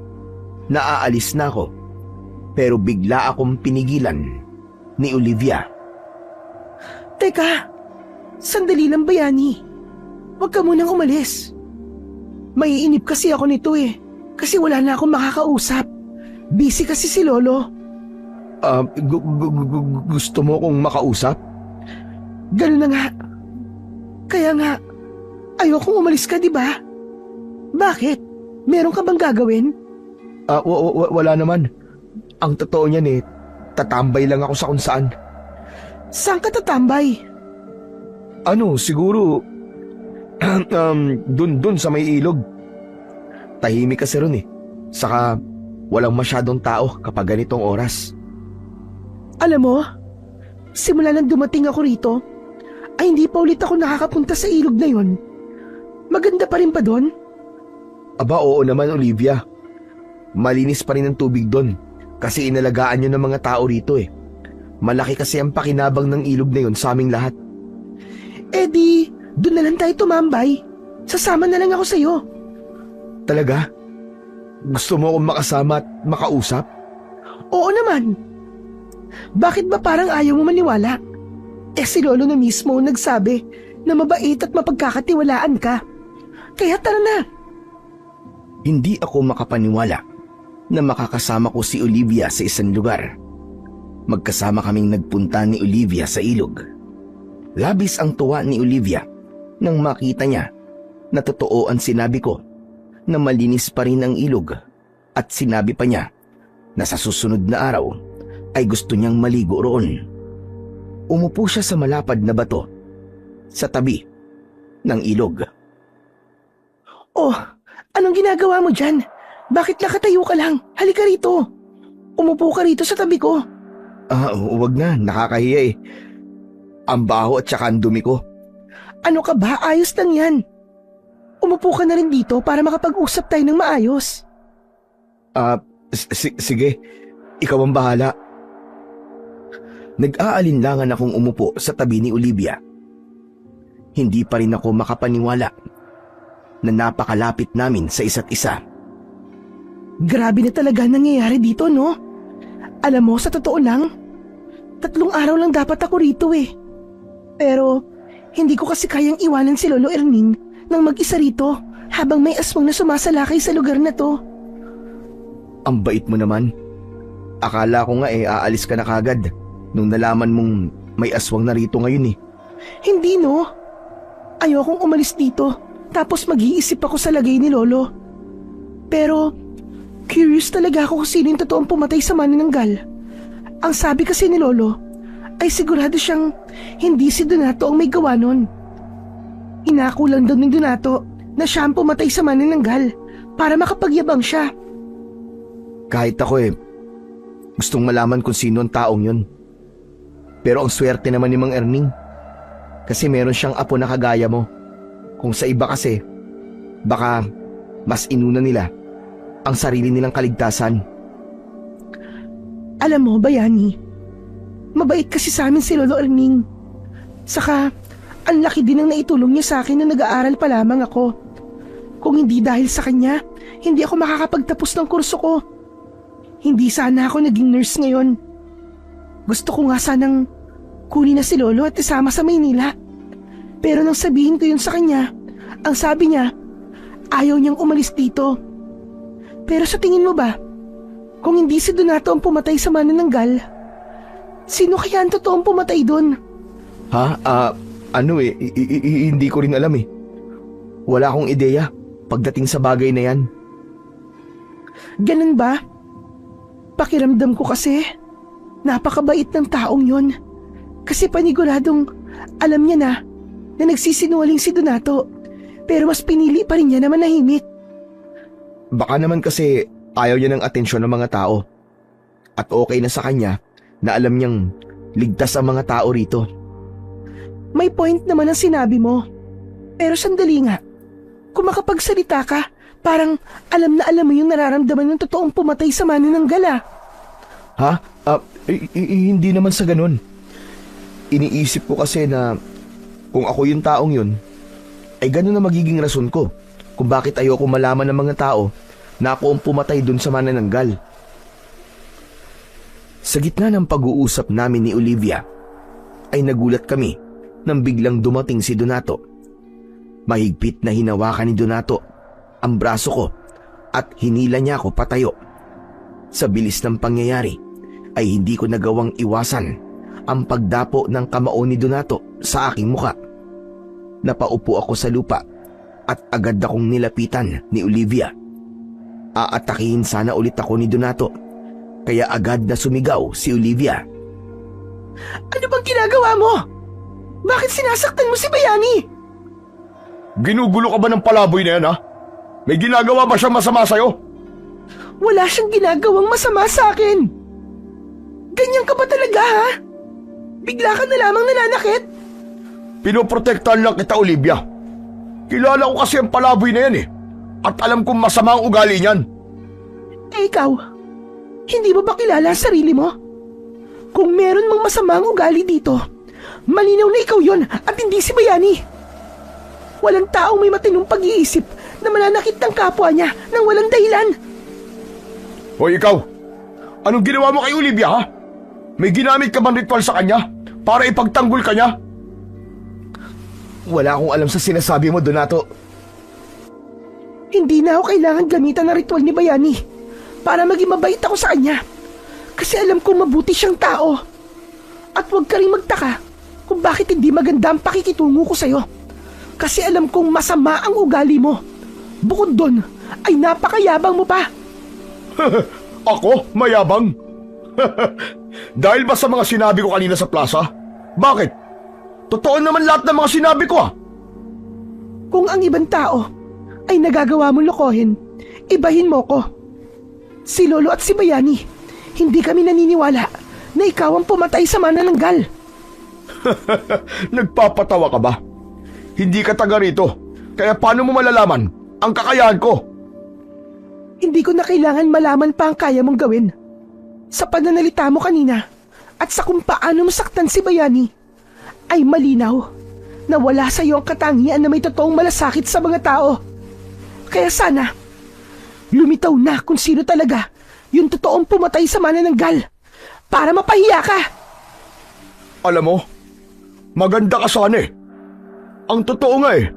na aalis na ako. Pero bigla akong pinigilan ni Olivia. Teka, sandali lang bayani. Huwag ka munang umalis. Maiinip kasi ako nito kasi wala na akong makakausap. Busy kasi si Lolo. Gusto mo kong makausap? Ganun na nga. Kaya nga, ayokong umalis ka, di ba? Bakit? Meron ka bang gagawin? Wala naman. Ang totoo niyan tatambay lang ako sa kung saan. Saan ka tatambay? Siguro, dun sa may ilog. Tahimik kasi ron Saka, walang masyadong tao kapag ganitong oras. Alam mo, simula nang dumating ako rito, ay hindi pa ulit ako nakakapunta sa ilog na yon. Maganda pa rin ba doon? Aba, oo naman, Olivia. Malinis pa rin ang tubig doon kasi inalagaan nyo ng mga tao rito Malaki kasi ang pakinabang ng ilog na yon sa aming lahat. Di, doon na lang tayo tumambay. Sasama na lang ako sa'yo. Talaga? Gusto mo akong makasama at makausap? Oo naman. Bakit ba parang ayaw mo maniwala? Si Lolo na mismo ang nagsabi na mabait at mapagkakatiwalaan ka. Kaya tara na. Hindi ako makapaniwala na makakasama ko si Olivia sa isang lugar. Magkasama kaming nagpunta ni Olivia sa ilog. Labis ang tuwa ni Olivia nang makita niya na totoo ang sinabi ko na malinis pa rin ang ilog, at sinabi pa niya na sa susunod na araw ay gusto niyang maligo roon. Umupo siya sa malapad na bato sa tabi ng ilog. Oh, anong ginagawa mo dyan? Bakit nakatayo ka lang? Halika rito. Umupo ka rito sa tabi ko. Huwag na, nakakahiya Ang baho at saka ang dumi ko. Ano ka ba? Ayos lang yan. Umupo ka na rin dito para makapag-usap tayo ng maayos. Sige, ikaw ang bahala. Nag-aalinlangan akong umupo sa tabi ni Olivia. Hindi pa rin ako makapaniwala na napakalapit namin sa isa't isa. Grabe na talaga nangyayari dito, no? Alam mo, sa totoo lang, 3 araw lang dapat ako rito Pero, hindi ko kasi kayang iwanan si Lolo Erning nang mag-isa rito habang may aswang na sumasalakay sa lugar na to. Ang bait mo naman. Akala ko nga aalis ka na kagad nung nalaman mong may aswang na rito ngayon Hindi, no? Ayokong umalis dito tapos mag-iisip ako sa lagay ni Lolo. Pero, curious talaga ako kung sino yung totoong pumatay sa manananggal. Ang sabi kasi ni Lolo ay sigurado siyang hindi si Donato ang may gawa nun. Inako lang daw ni Donato na siya ang pumatay sa manananggal para makapagyabang siya. Kahit ako gustong malaman kung sino ang taong yun. Pero ang swerte naman ni Mang Erning kasi meron siyang apo na kagaya mo. Kung sa iba kasi, baka mas inuna nila ang sarili nilang kaligtasan. Alam mo, Bayani, mabait kasi sa amin si Lolo Erning. Saka, ang laki din ang naitulong niya sa akin nung nag-aaral pa lamang ako. Kung hindi dahil sa kanya, hindi ako makakapagtapos ng kurso ko. Hindi sana ako naging nurse ngayon. Gusto ko nga sanang kunin na si Lolo at isama sa Maynila. Pero nang sabihin ko yun sa kanya, ang sabi niya, ayaw niyang umalis dito. Pero sa tingin mo ba, kung hindi si Donato ang pumatay sa manananggal, sino kaya ang totoong pumatay doon? Hindi ko rin alam eh. Wala akong ideya pagdating sa bagay na yan. Ganun ba? Pakiramdam ko kasi, napakabait ng taong yon. Kasi paniguradong alam niya na nagsisinungaling si Donato, pero mas pinili pa rin niya na manahimik. Baka naman kasi ayaw niya ng atensyon ng mga tao. At okay na sa kanya na alam niyang ligtas ang mga tao rito. May point naman ang sinabi mo. Pero sandali nga, kung makapagsalita ka, parang alam na alam mo yung nararamdaman ng totoong pumatay sa manananggal ah. Hindi naman sa ganun. Iniisip ko kasi na kung ako yung taong yun, ay ganun na magiging rason ko kung bakit ayoko malaman ng mga tao na ako ang pumatay dun sa manananggal. Sa gitna ng pag-uusap namin ni Olivia, ay nagulat kami nang biglang dumating si Donato. Mahigpit na hinawakan ni Donato ang braso ko at hinila niya ako patayo. Sa bilis ng pangyayari ay hindi ko nagawang iwasan ang pagdapo ng kamao ni Donato sa aking muka. Napaupo ako sa lupa at agad akong nilapitan ni Olivia. Aatakihin sana ulit ako ni Donato, kaya agad na sumigaw si Olivia. Ano bang ginagawa mo? Bakit sinasaktan mo si Bayani? Ginugulo ka ba ng palaboy na yan, ha? May ginagawa ba siyang masama sa'yo? Wala siyang ginagawang masama sa akin. Ganyan ka ba talaga ha? Bigla ka na lamang nananakit? Pinoprotektahan lang kita, Olivia. Kilala ko kasi ang palaboy na yan eh. At alam kong masama ang ugali niyan. Eh ikaw, hindi mo ba kilala ang sarili mo? Kung meron mang masama ang ugali dito, malinaw na ikaw yon at hindi si Bayani. Walang taong may matinong pag-iisip na mananakit ng kapwa niya nang walang dahilan. Hoy ikaw, anong ginawa mo kay Olivia, ha? May ginamit ka bang ritual sa kanya para ipagtanggol ka niya? Wala akong alam sa sinasabi mo, Donato. Hindi na ako kailangan gamitan ng ritual ni Bayani para maging mabait ako sa kanya. Kasi alam kong mabuti siyang tao. At huwag ka rin magtaka kung bakit hindi maganda ang pakikitungo ko sa'yo. Kasi alam kong masama ang ugali mo. Bukod doon, ay napakayabang mo pa. Ako? Mayabang? Dahil ba sa mga sinabi ko kanina sa plaza? Bakit? Totoo naman lahat ng mga sinabi ko, ah. Kung ang ibang tao ay nagagawa mong lokohin, ibahin mo ko. Si Lolo at si Bayani, hindi kami naniniwala na ikaw ang pumatay sa manananggal. Nagpapatawa ka ba? Hindi ka taga rito, kaya paano mo malalaman ang kakayahan ko? Hindi ko na kailangan malaman pa ang kaya mong gawin. Sa pananalita mo kanina at sa kung paano masaktan si Bayani, ay malinaw na wala sa iyo ang katangian na may totoong malasakit sa mga tao. Kaya sana, lumitaw na kung sino talaga yung totoong pumatay sa manananggal para mapahiya ka. Alam mo, maganda ka sana eh. Ang totoo nga eh,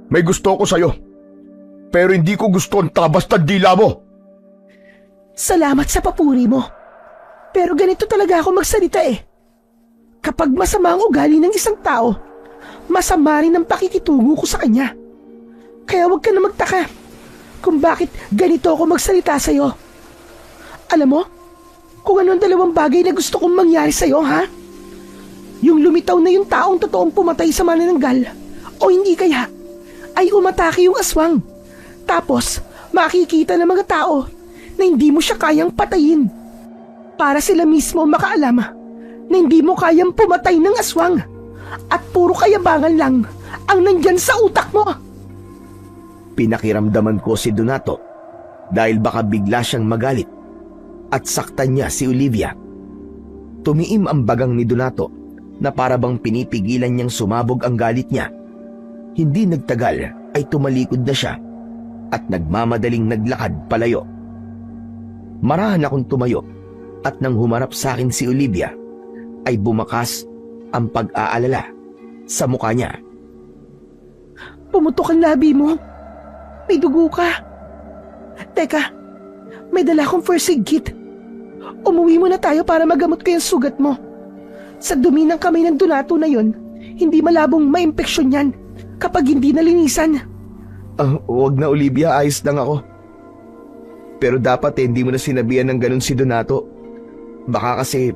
may gusto ko sa'yo. Pero hindi ko gusto ang tabas na dila mo. Salamat sa papuri mo. Pero ganito talaga ako magsalita eh. Kapag masama ang ugali ng isang tao, masama rin ang pakikitungo ko sa kanya. Kaya huwag ka na magtaka kung bakit ganito ako magsalita sa'yo. Alam mo, kung ano ang dalawang bagay na gusto kong mangyari sa'yo, ha? Yung lumitaw na yung taong totoong pumatay sa manananggal, o hindi kaya, ay umatake yung aswang. Tapos, makikita ng mga tao na hindi mo siya kayang patayin. Para sila mismo makaalam na hindi mo kayang pumatay ng aswang at puro kayabangan lang ang nandyan sa utak mo. Pinakiramdaman ko si Donato dahil baka bigla siyang magalit at saktan niya si Olivia. Tumiim ang bagang ni Donato na para bang pinipigilan niyang sumabog ang galit niya. Hindi nagtagal ay tumalikod na siya at nagmamadaling naglakad palayo. Marahan akong tumayo at nang humarap sa akin si Olivia ay bumakas ang pag-aalala sa mukha niya. Pumutok ang labi mo. May dugo ka. Teka, may dala akong first aid kit. Umuwi muna tayo para magamot ko yung sugat mo. Sa dumi ng kamay ng Donato na yon, hindi malabong maimpeksyon yan kapag hindi nalinisan. Huwag na Olivia, ayos lang ako. Pero dapat hindi mo na sinabihan ng ganun si Donato. Baka kasi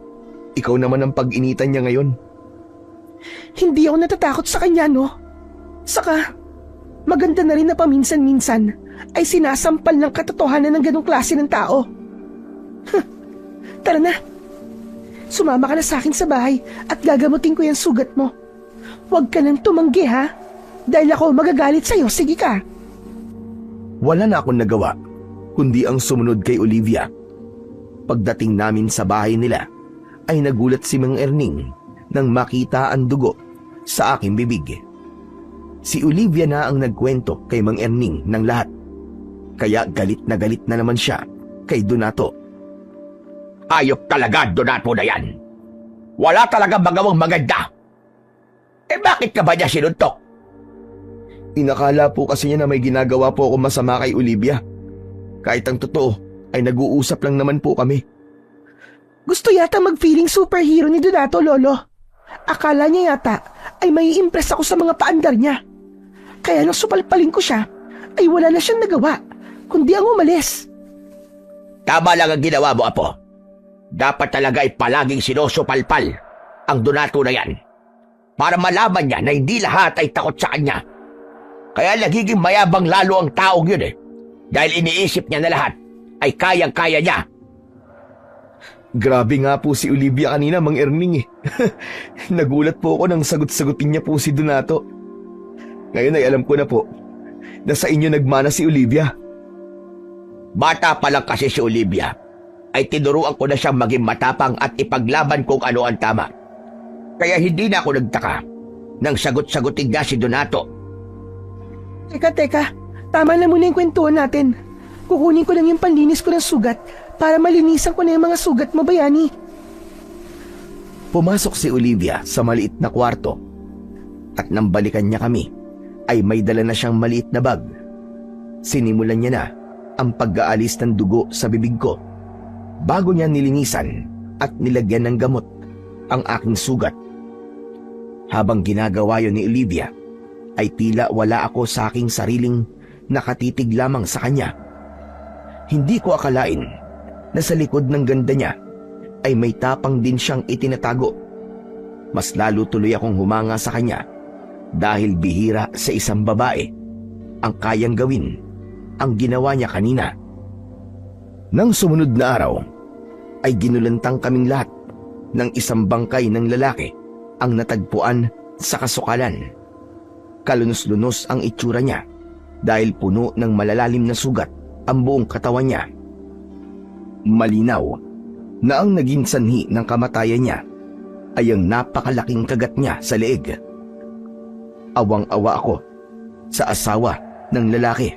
ikaw naman ang pag-initan niya ngayon. Hindi ako natatakot sa kanya, no? Saka, maganda na rin na paminsan-minsan ay sinasampal ng katotohanan ng ganong klase ng tao. Tara na. Sumama ka na sa akin sa bahay at gagamutin ko yung sugat mo. Huwag ka nang tumanggi, ha? Dahil ako magagalit sa'yo, sige ka. Wala na akong nagawa, kundi ang sumunod kay Olivia. Pagdating namin sa bahay nila, ay nagulat si Mang Erning nang makita ang dugo sa aking bibig. Si Olivia na ang nagkwento kay Mang Erning ng lahat. Kaya galit na naman siya kay Donato. Ayop talaga, Donato na yan. Wala talaga magawang maganda. Bakit ka ba niya sinuntok? Inakala po kasi niya na may ginagawa po ako masama kay Olivia. Kahit ang totoo ay nag-uusap lang naman po kami. Gusto yata mag-feeling superhero ni Donato, Lolo. Akala niya yata ay may impress ako sa mga paandar niya. Kaya nang supalpalin ko siya, ay wala na siyang nagawa, kundi ang umalis. Tama lang ang ginawa mo, Apo. Dapat talaga ay palaging sinusupalpal ang Donato na yan. Para malaman niya na hindi lahat ay takot sa kanya. Kaya nagiging mayabang lalo ang taong yun Dahil iniisip niya na lahat ay kayang-kaya niya. Grabe nga po si Olivia kanina, Mang Erning. Nagulat po ako nang sagot-sagutin niya po si Donato. Ngayon ay alam ko na po na sa inyo nagmana si Olivia. Bata pa lang kasi si Olivia, ay tinuruan ko na siyang maging matapang at ipaglaban kung ano ang tama. Kaya hindi na ako nagtaka nang sagot-sagutin niya si Donato. Teka, tama na muna yung kwentuhan natin. Kukunin ko lang yung panlinis ko ng sugat para malinisan ko na yung mga sugat mo, Bayani. Pumasok si Olivia sa maliit na kwarto at nang balikan niya kami ay may dala na siyang maliit na bag. Sinimulan niya na ang pag-aalis ng dugo sa bibig ko bago niya nilinisan at nilagyan ng gamot ang aking sugat. Habang ginagawa yon ni Olivia, ay tila wala ako sa aking sariling nakatitig lamang sa kanya. Hindi ko akalain na sa likod ng ganda niya ay may tapang din siyang itinatago. Mas lalo tuloy akong humanga sa kanya dahil bihira sa isang babae ang kayang gawin ang ginawa niya kanina. Nang sumunod na araw, ay ginulantang kaming lahat ng isang bangkay ng lalaki ang natagpuan sa kasukalan. Kalunos-lunos ang itsura niya dahil puno ng malalalim na sugat ang buong katawan niya. Malinaw na ang naging sanhi ng kamatayan niya ay ang napakalaking kagat niya sa leeg. Awang-awa ako sa asawa ng lalaki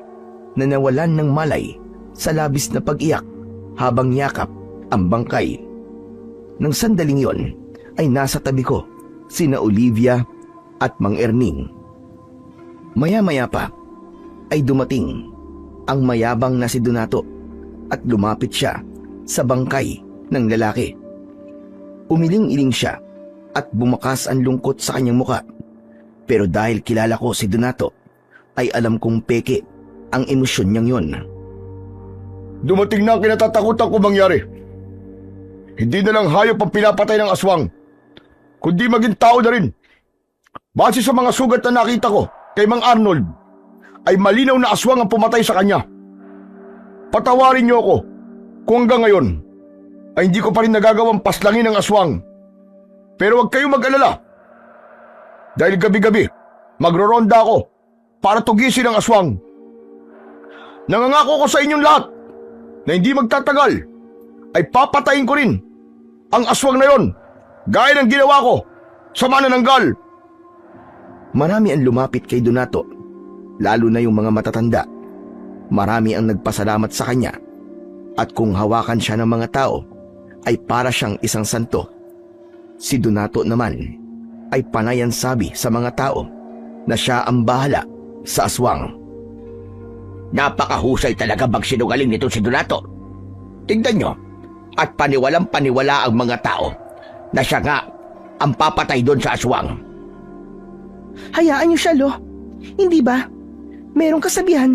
na nawalan ng malay sa labis na pag-iyak habang yakap ang bangkay. Nang sandaling yon ay nasa tabi ko sina Olivia at Mang Erning. Maya-maya pa ay dumating ang mayabang na si Donato at lumapit siya sa bangkay ng lalaki. Umiling-iling siya at bumakas ang lungkot sa kanyang muka. Pero dahil kilala ko si Donato, ay alam kong peke ang emosyon niyang yon. Dumating na ang kinatatakutan ko mangyari. Hindi na lang hayop ang pinapatay ng aswang, kundi maging tao na rin. Base sa mga sugat na nakita ko kay Mang Arnold, ay malinaw na aswang ang pumatay sa kanya. Patawarin niyo ako kung hanggang ngayon ay hindi ko pa rin nagagawang paslangin ang aswang. Pero huwag kayong mag-alala. Dahil gabi-gabi, magroronda ako para tugisin ang aswang. Nangangako ko sa inyong lahat na hindi magtatagal ay papatayin ko rin ang aswang na yon, gaya ng ginawa ko sa manananggal. Marami ang lumapit kay Donato, lalo na yung mga matatanda. Marami ang nagpasalamat sa kanya at kung hawakan siya ng mga tao ay para siyang isang santo. Si Donato naman ay panay ang sabi sa mga tao na siya ang bahala sa aswang. Napakahusay talaga magsinungaling nito si Donato. Tingnan nyo, at paniwalang paniwala ang mga tao na siya nga ang papatay doon sa aswang. Hayaan niyo siya, Lo. Hindi ba? Merong kasabihan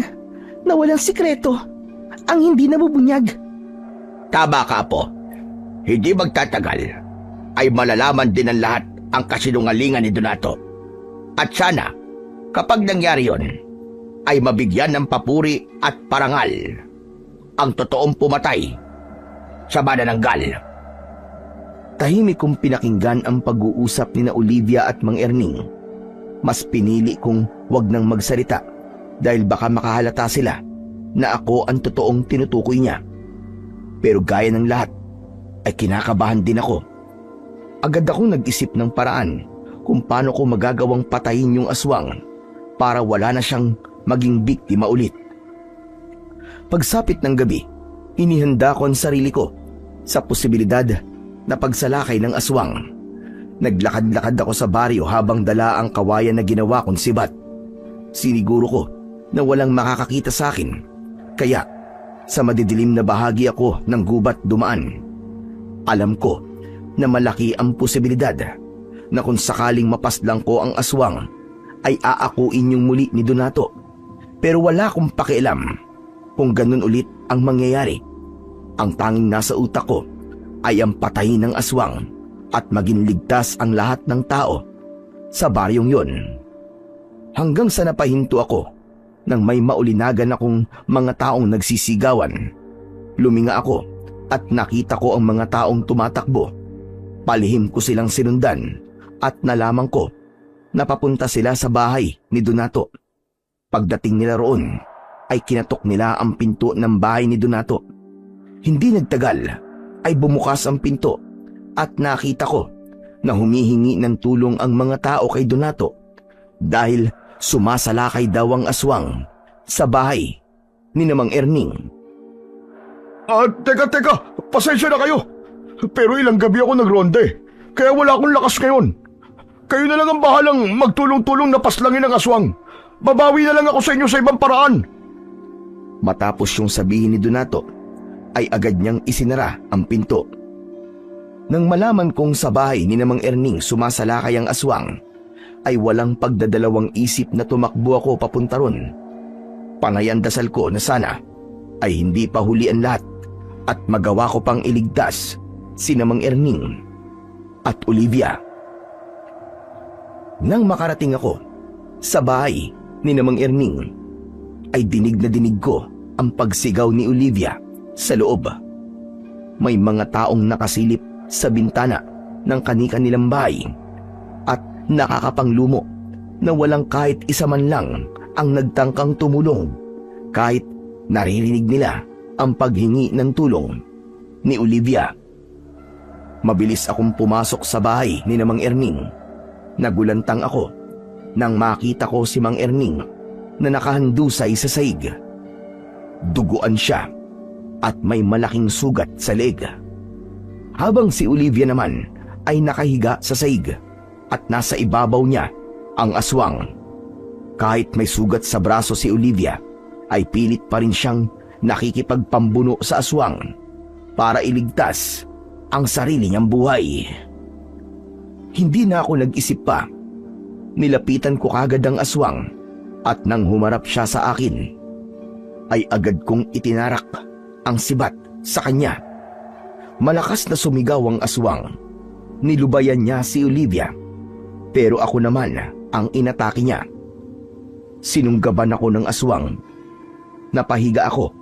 na walang sikreto ang hindi nabubunyag. Tama ka, Apo. Hindi magtatagal ay malalaman din ng lahat ang kasinungalingan ni Donato. At sana, kapag nangyari yon, ay mabigyan ng papuri at parangal ang totoong pumatay sa manananggal. Tahimik kong pinakinggan ang pag-uusap ni na Olivia at Mang Erning. Mas pinili kong wag nang magsalita dahil baka makahalata sila na ako ang totoong tinutukoy niya. Pero gaya ng lahat, ay kinakabahan din ako. Agad akong nag-isip ng paraan kung paano ko magagawang patayin yung aswang para wala na siyang maging biktima ulit. Pagsapit ng gabi, inihanda ko ang sarili ko sa posibilidad na pagsalakay ng aswang. Naglakad-lakad ako sa baryo habang dala ang kawayan na ginawa kong sibat. Siniguro ko na walang makakakita sa akin, kaya sa madidilim na bahagi ako ng gubat dumaan. Alam ko na malaki ang posibilidad na kung sakaling mapaslang ko ang aswang ay aakuin yung muli ni Donato. Pero wala akong pakialam kung ganun ulit ang mangyayari. Ang tanging nasa utak ko ay ang patayin ng aswang at maging ligtas ang lahat ng tao sa baryong yon. Hanggang sa napahinto ako nang may maulinagan akong mga taong nagsisigawan. Luminga ako at nakita ko ang mga taong tumatakbo. Palihim ko silang sinundan at nalaman ko na papunta sila sa bahay ni Donato. Pagdating nila roon ay kinatok nila ang pinto ng bahay ni Donato. Hindi nagtagal ay bumukas ang pinto at nakita ko na humihingi ng tulong ang mga tao kay Donato dahil sumasalakay daw ang aswang sa bahay ni Mang Erning. Teka, pasensya na kayo. Pero ilang gabi ako nagronde, kaya wala akong lakas ngayon. Kayo na lang ang bahalang magtulong-tulong na paslangin ang aswang. Babawi na lang ako sa inyo sa ibang paraan. Matapos yung sabihin ni Donato, ay agad niyang isinara ang pinto. Nang malaman kong sa bahay ni Mang Erning sumasalakay ang aswang, ay walang pagdadalawang isip na tumakbo ako papunta ron. Panay ang dasal ko na sana ay hindi pa huli ang lahat at magawa ko pang iligtas si Mang Erning at Olivia. Nang makarating ako sa bahay ni Mang Erning, ay dinig na dinig ko ang pagsigaw ni Olivia sa loob. May mga taong nakasilip sa bintana ng kani-kanilang bahay at nakakapanglumo na walang kahit isa man lang ang nagtangkang tumulong kahit naririnig nila ang paghingi ng tulong ni Olivia. Mabilis akong pumasok sa bahay ni Mang Erning. Nagulantang ako nang makita ko si Mang Erning na nakahandusay sa saig. Duguan siya at may malaking sugat sa leeg. Habang si Olivia naman ay nakahiga sa saig at nasa ibabaw niya ang aswang. Kahit may sugat sa braso si Olivia, ay pilit pa rin siyang nakikipagpambuno sa aswang para iligtas ang sarili niyang buhay. Hindi na ako nag-isip pa. Nilapitan ko kagad ang aswang at nang humarap siya sa akin, ay agad kong itinarak ang sibat sa kanya. Malakas na sumigaw ang aswang. Nilubayan niya si Olivia, pero ako naman ang inatake niya. Sinunggaban ako ng aswang. Napahiga ako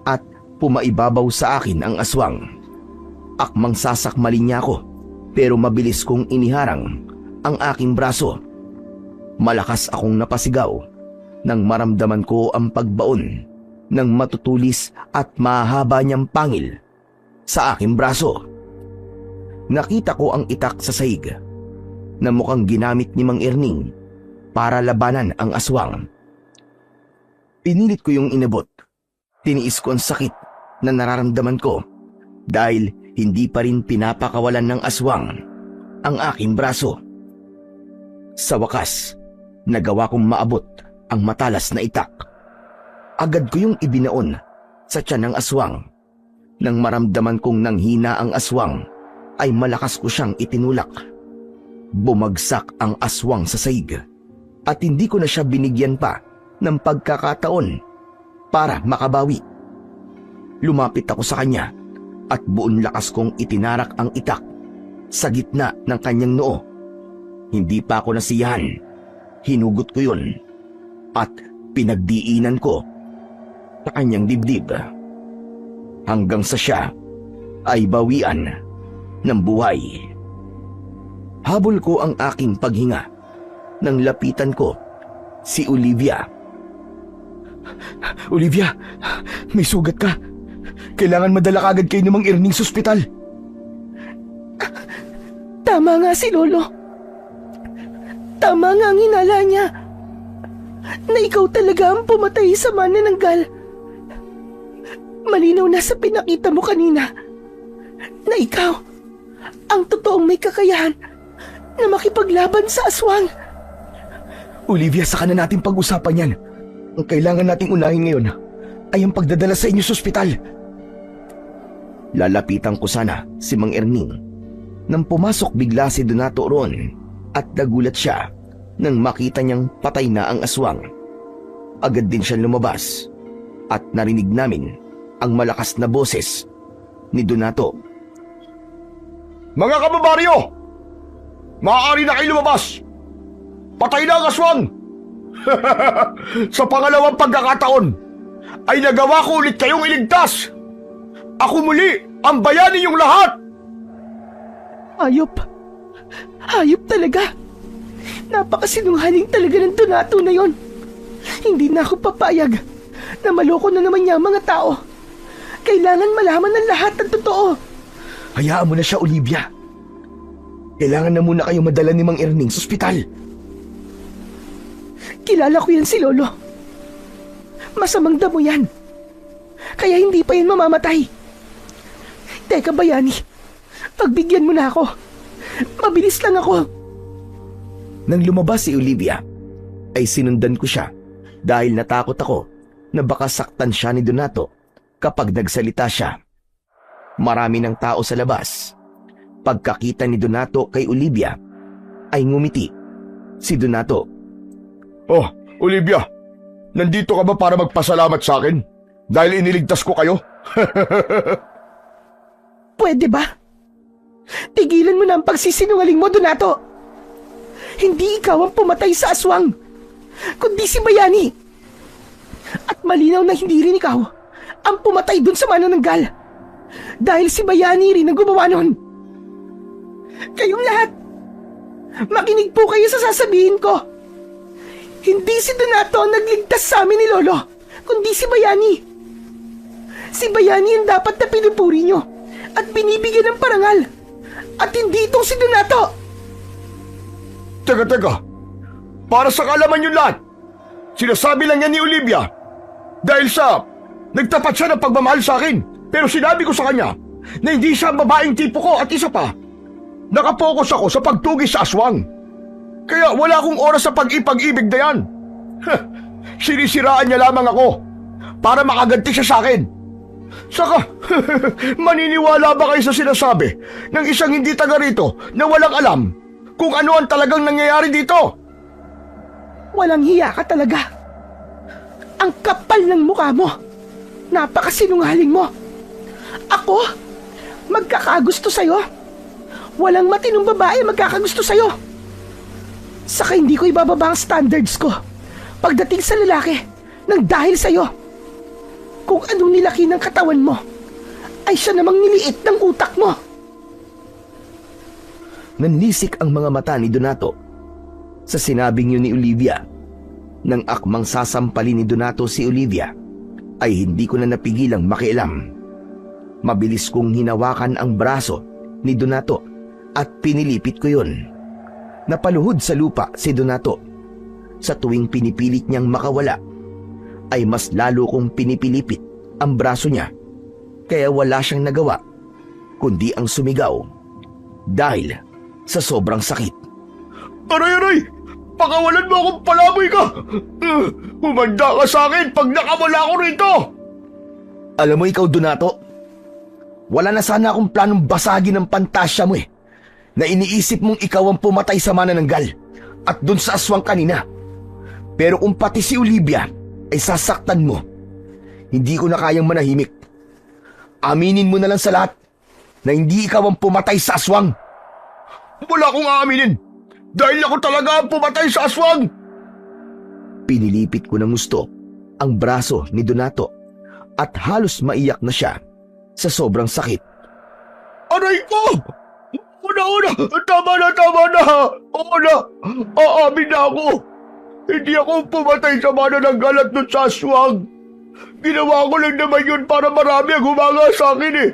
at pumaibabaw sa akin ang aswang. Akmang sasakmalin niya ako, pero mabilis kong iniharang ang aking braso. Malakas akong napasigaw nang maramdaman ko ang pagbaon ng matutulis at mahaba niyang pangil sa aking braso. Nakita ko ang itak sa saig na mukhang ginamit ni Mang Erning para labanan ang aswang. Pinilit ko yung inabot Tiniis ko ang sakit na nararamdaman ko dahil hindi pa rin pinapakawalan ng aswang ang aking braso. Sa wakas, nagawa kong maabot ang matalas na itak. Agad ko yung ibinaon sa tiyan ng aswang. Nang maramdaman kong nanghina ang aswang, ay malakas ko siyang itinulak. Bumagsak ang aswang sa saig at hindi ko na siya binigyan pa ng pagkakataon para makabawi. Lumapit ako sa kanya at buong lakas kong itinarak ang itak sa gitna ng kanyang noo. Hindi pa ako nasiyahan. Hinugot ko yun at pinagdiinan ko sa kanyang dibdib. Hanggang sa siya ay bawian ng buhay. Habol ko ang aking paghinga nang lapitan ko si Olivia. Olivia, may sugat ka. Kailangan madala kagad kayo ni Mang Erning sa ospital. Tama nga si Lolo. Tama nga ang hinala niya. Na ikaw talaga ang pumatay sa manananggal. Malinaw na sa pinakita mo kanina na ikaw ang totoong may kakayahan na makipaglaban sa aswang. Olivia, saka na natin pag-usapan yan. Ang kailangan nating unahin ngayon ay ang pagdadala sa inyo sa ospital. Lalapitan ko sana si Mang Erning nang pumasok bigla si Donato roon at nagulat siya nang makita niyang patay na ang aswang. Agad din siyang lumabas at narinig namin ang malakas na boses ni Donato. Mga kababaryo! Maaari na kayo lumabas! Patay na ang aswang! Sa pangalawang pagkakataon, ay nagawa ko ulit kayong iligtas! Ako muli ang bayani niyong lahat! Hayop. Hayop talaga. Napakasinungaling talaga ng Donato na yon. Hindi na ako papayag na maloko na naman niya ang mga tao. Kailangan malaman ng lahat ng totoo. Hayaan mo na siya, Olivia. Kailangan na muna kayo madala ni Mang Erning sa ospital. Kilala ko yan si Lolo. Masamang damo yan. Kaya hindi pa yan mamamatay. Teka, bayani. Pagbigyan mo na ako. Mabilis lang ako. Nang lumabas si Olivia, ay sinundan ko siya dahil natakot ako na baka saktan siya ni Donato kapag nagsalita siya. Marami ng tao sa labas. Pagkakita ni Donato kay Olivia, ay ngumiti. Si Donato, Oh, Olivia, nandito ka ba para magpasalamat sa akin? Dahil iniligtas ko kayo? Pwede ba? Tigilan mo na ang pagsisinungaling mo, Donato. Hindi ikaw ang pumatay sa aswang, kundi si Bayani. At malinaw na hindi rin ikaw ang pumatay dun sa manananggal. Dahil si Bayani rin ang gumawa nun. Kayong lahat, makinig po kayo sa sasabihin ko. Hindi si Donato ang nagligtas sa amin ni Lolo, kundi si Bayani. Si Bayani ang dapat na pinupuri nyo at binibigyan ng parangal. At hindi itong si Donato. Teka. Para sa kaalaman nyo lahat, sinasabi lang yan ni Olivia dahil sa nagtapat siya ng pagmamahal sa akin. Pero sinabi ko sa kanya na hindi siya ang babaeng tipo ko at isa pa, nakapokus ako sa pagtugis sa aswang. Kaya wala akong oras sa pag-ipag-ibig na yan. Sinisiraan niya lamang ako para makaganti siya sa akin. Saka, maniniwala ba kayo sa sinasabi ng isang hindi taga rito na walang alam kung ano ang talagang nangyayari dito? Walang hiya ka talaga. Ang kapal ng mukha mo. Napakasinungaling mo. Ako? Magkakagusto sa'yo? Walang matinong babae magkakagusto sa'yo. Saka hindi ko ibababa ang standards ko pagdating sa lalaki nang dahil sa'yo. Kung anong nilaki ng katawan mo, ay siya namang niliit ng utak mo. nanlisik ang mga mata ni Donato sa sinabing yun ni Olivia. Nang akmang sasampalin ni Donato si Olivia, ay hindi ko na napigilang makialam. Mabilis kong hinawakan ang braso ni Donato at pinilipit ko yun. Napaluhod sa lupa si Donato. Sa tuwing pinipilit niyang makawala, ay mas lalo kong pinipilipit ang braso niya, kaya wala siyang nagawa kundi ang sumigaw dahil sa sobrang sakit. Aray, aray! Pakawalan mo akong palaboy ka! Humanda ka sa akin pag nakawala ako rito! Alam mo ikaw, Donato, wala na sana akong planong basagin ng pantasya mo na iniisip mong ikaw ang pumatay sa manananggal at dun sa aswang kanina. Pero kung pati si Olivia ay sasaktan mo, hindi ko na kayang manahimik. Aminin mo na lang sa lahat na hindi ikaw ang pumatay sa aswang. Wala akong aaminin! Dahil ako talaga ang pumatay sa aswang! Pinilipit ko ng gusto ang braso ni Donato at halos maiyak na siya sa sobrang sakit. Aray ko! Una! Tama na! Oo na! Aamin na ako! Hindi ako pumatay sa manananggal at dun sa aswang! Ginawa ko lang naman yun para marami ang humanga sa akin eh!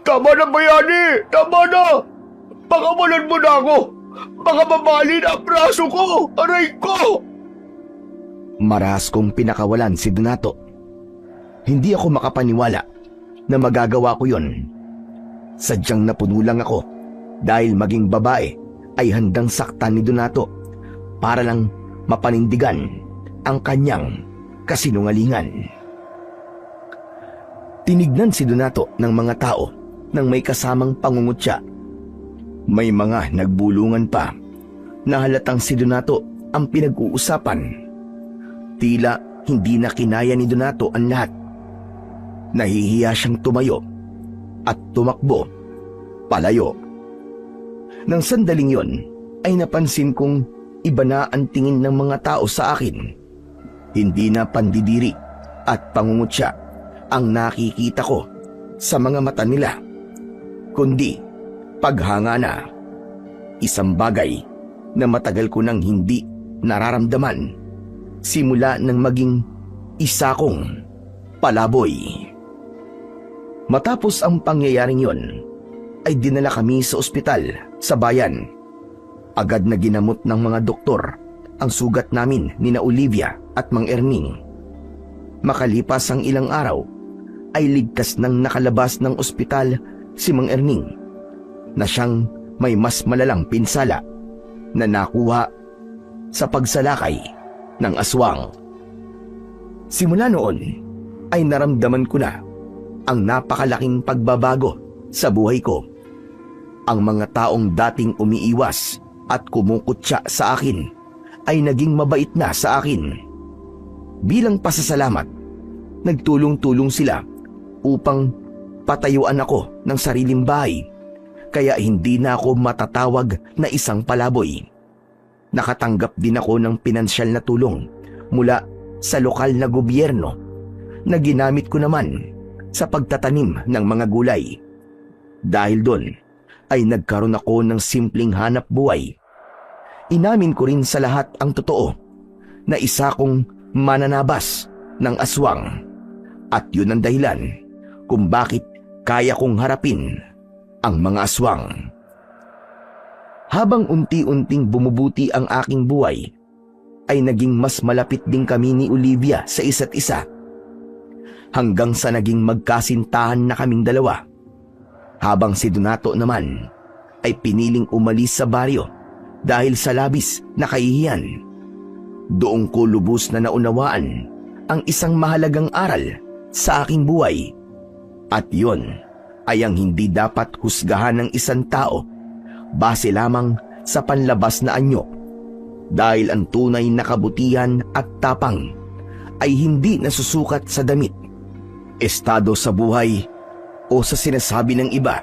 Tama na, Bayani! Tama na! Pakawalan mo na ako! Baka mabalin ang braso ko! Aray ko! Marahas kong pinakawalan si Donato. Hindi ako makapaniwala na magagawa ko yon. Sadyang napuno lang ako dahil maging babae ay handang saktan ni Donato para lang mapanindigan ang kanyang kasinungalingan. Tinignan si Donato ng mga tao nang may kasamang pangungutya. May mga nagbulungan pa na halatang si Donato ang pinag-uusapan. Tila hindi na kinaya ni Donato ang lahat. Nahihiya siyang tumayo at tumakbo palayo. Nang sandaling yon ay napansin kong iba na ang tingin ng mga tao sa akin. Hindi na pandidiri at pangungutya ang nakikita ko sa mga mata nila, kundi paghanga na. Isang bagay na matagal ko nang hindi nararamdaman simula nang maging isa kong palaboy. Matapos ang pangyayaring yon, ay dinala kami sa ospital sa bayan. Agad na ginamot ng mga doktor ang sugat namin ni na Olivia at Mang Erning. Makalipas ang ilang araw, ay ligtas nang nakalabas ng ospital si Mang Erning na siyang may mas malalang pinsala na nakuha sa pagsalakay ng aswang. Simula noon ay naramdaman ko na ang napakalaking pagbabago sa buhay ko. Ang mga taong dating umiiwas at kumukutya sa akin ay naging mabait na sa akin. Bilang pasasalamat, nagtulong-tulong sila upang patayuan ako ng sariling bahay, kaya hindi na ako matatawag na isang palaboy. Nakatanggap din ako ng pinansyal na tulong mula sa lokal na gobyerno na ginamit ko naman sa pagtatanim ng mga gulay. Dahil doon ay nagkaroon ako ng simpleng hanap buhay. Inamin ko rin sa lahat ang totoo na isa kong mananabas ng aswang, at yun ang dahilan kung bakit kaya kong harapin ang mga aswang. Habang unti-unting bumubuti ang aking buhay, ay naging mas malapit din kami ni Olivia sa isa't isa. Hanggang sa naging magkasintahan na kaming dalawa. Habang si Donato naman ay piniling umalis sa baryo dahil sa labis na kahihiyan. Doon ko lubos na naunawaan ang isang mahalagang aral sa aking buhay. At yun ay ang hindi dapat husgahan ng isang tao base lamang sa panlabas na anyo, dahil ang tunay na kabutihan at tapang ay hindi nasusukat sa damit, estado sa buhay o sa sinasabi ng iba,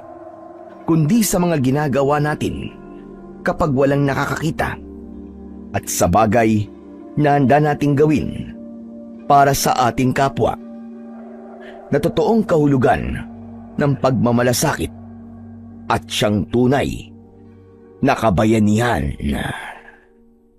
kundi sa mga ginagawa natin kapag walang nakakakita at sa bagay na handa nating gawin para sa ating kapwa, na totoong kahulugan ng pagmamalasakit at siyang tunay na kabayanihan.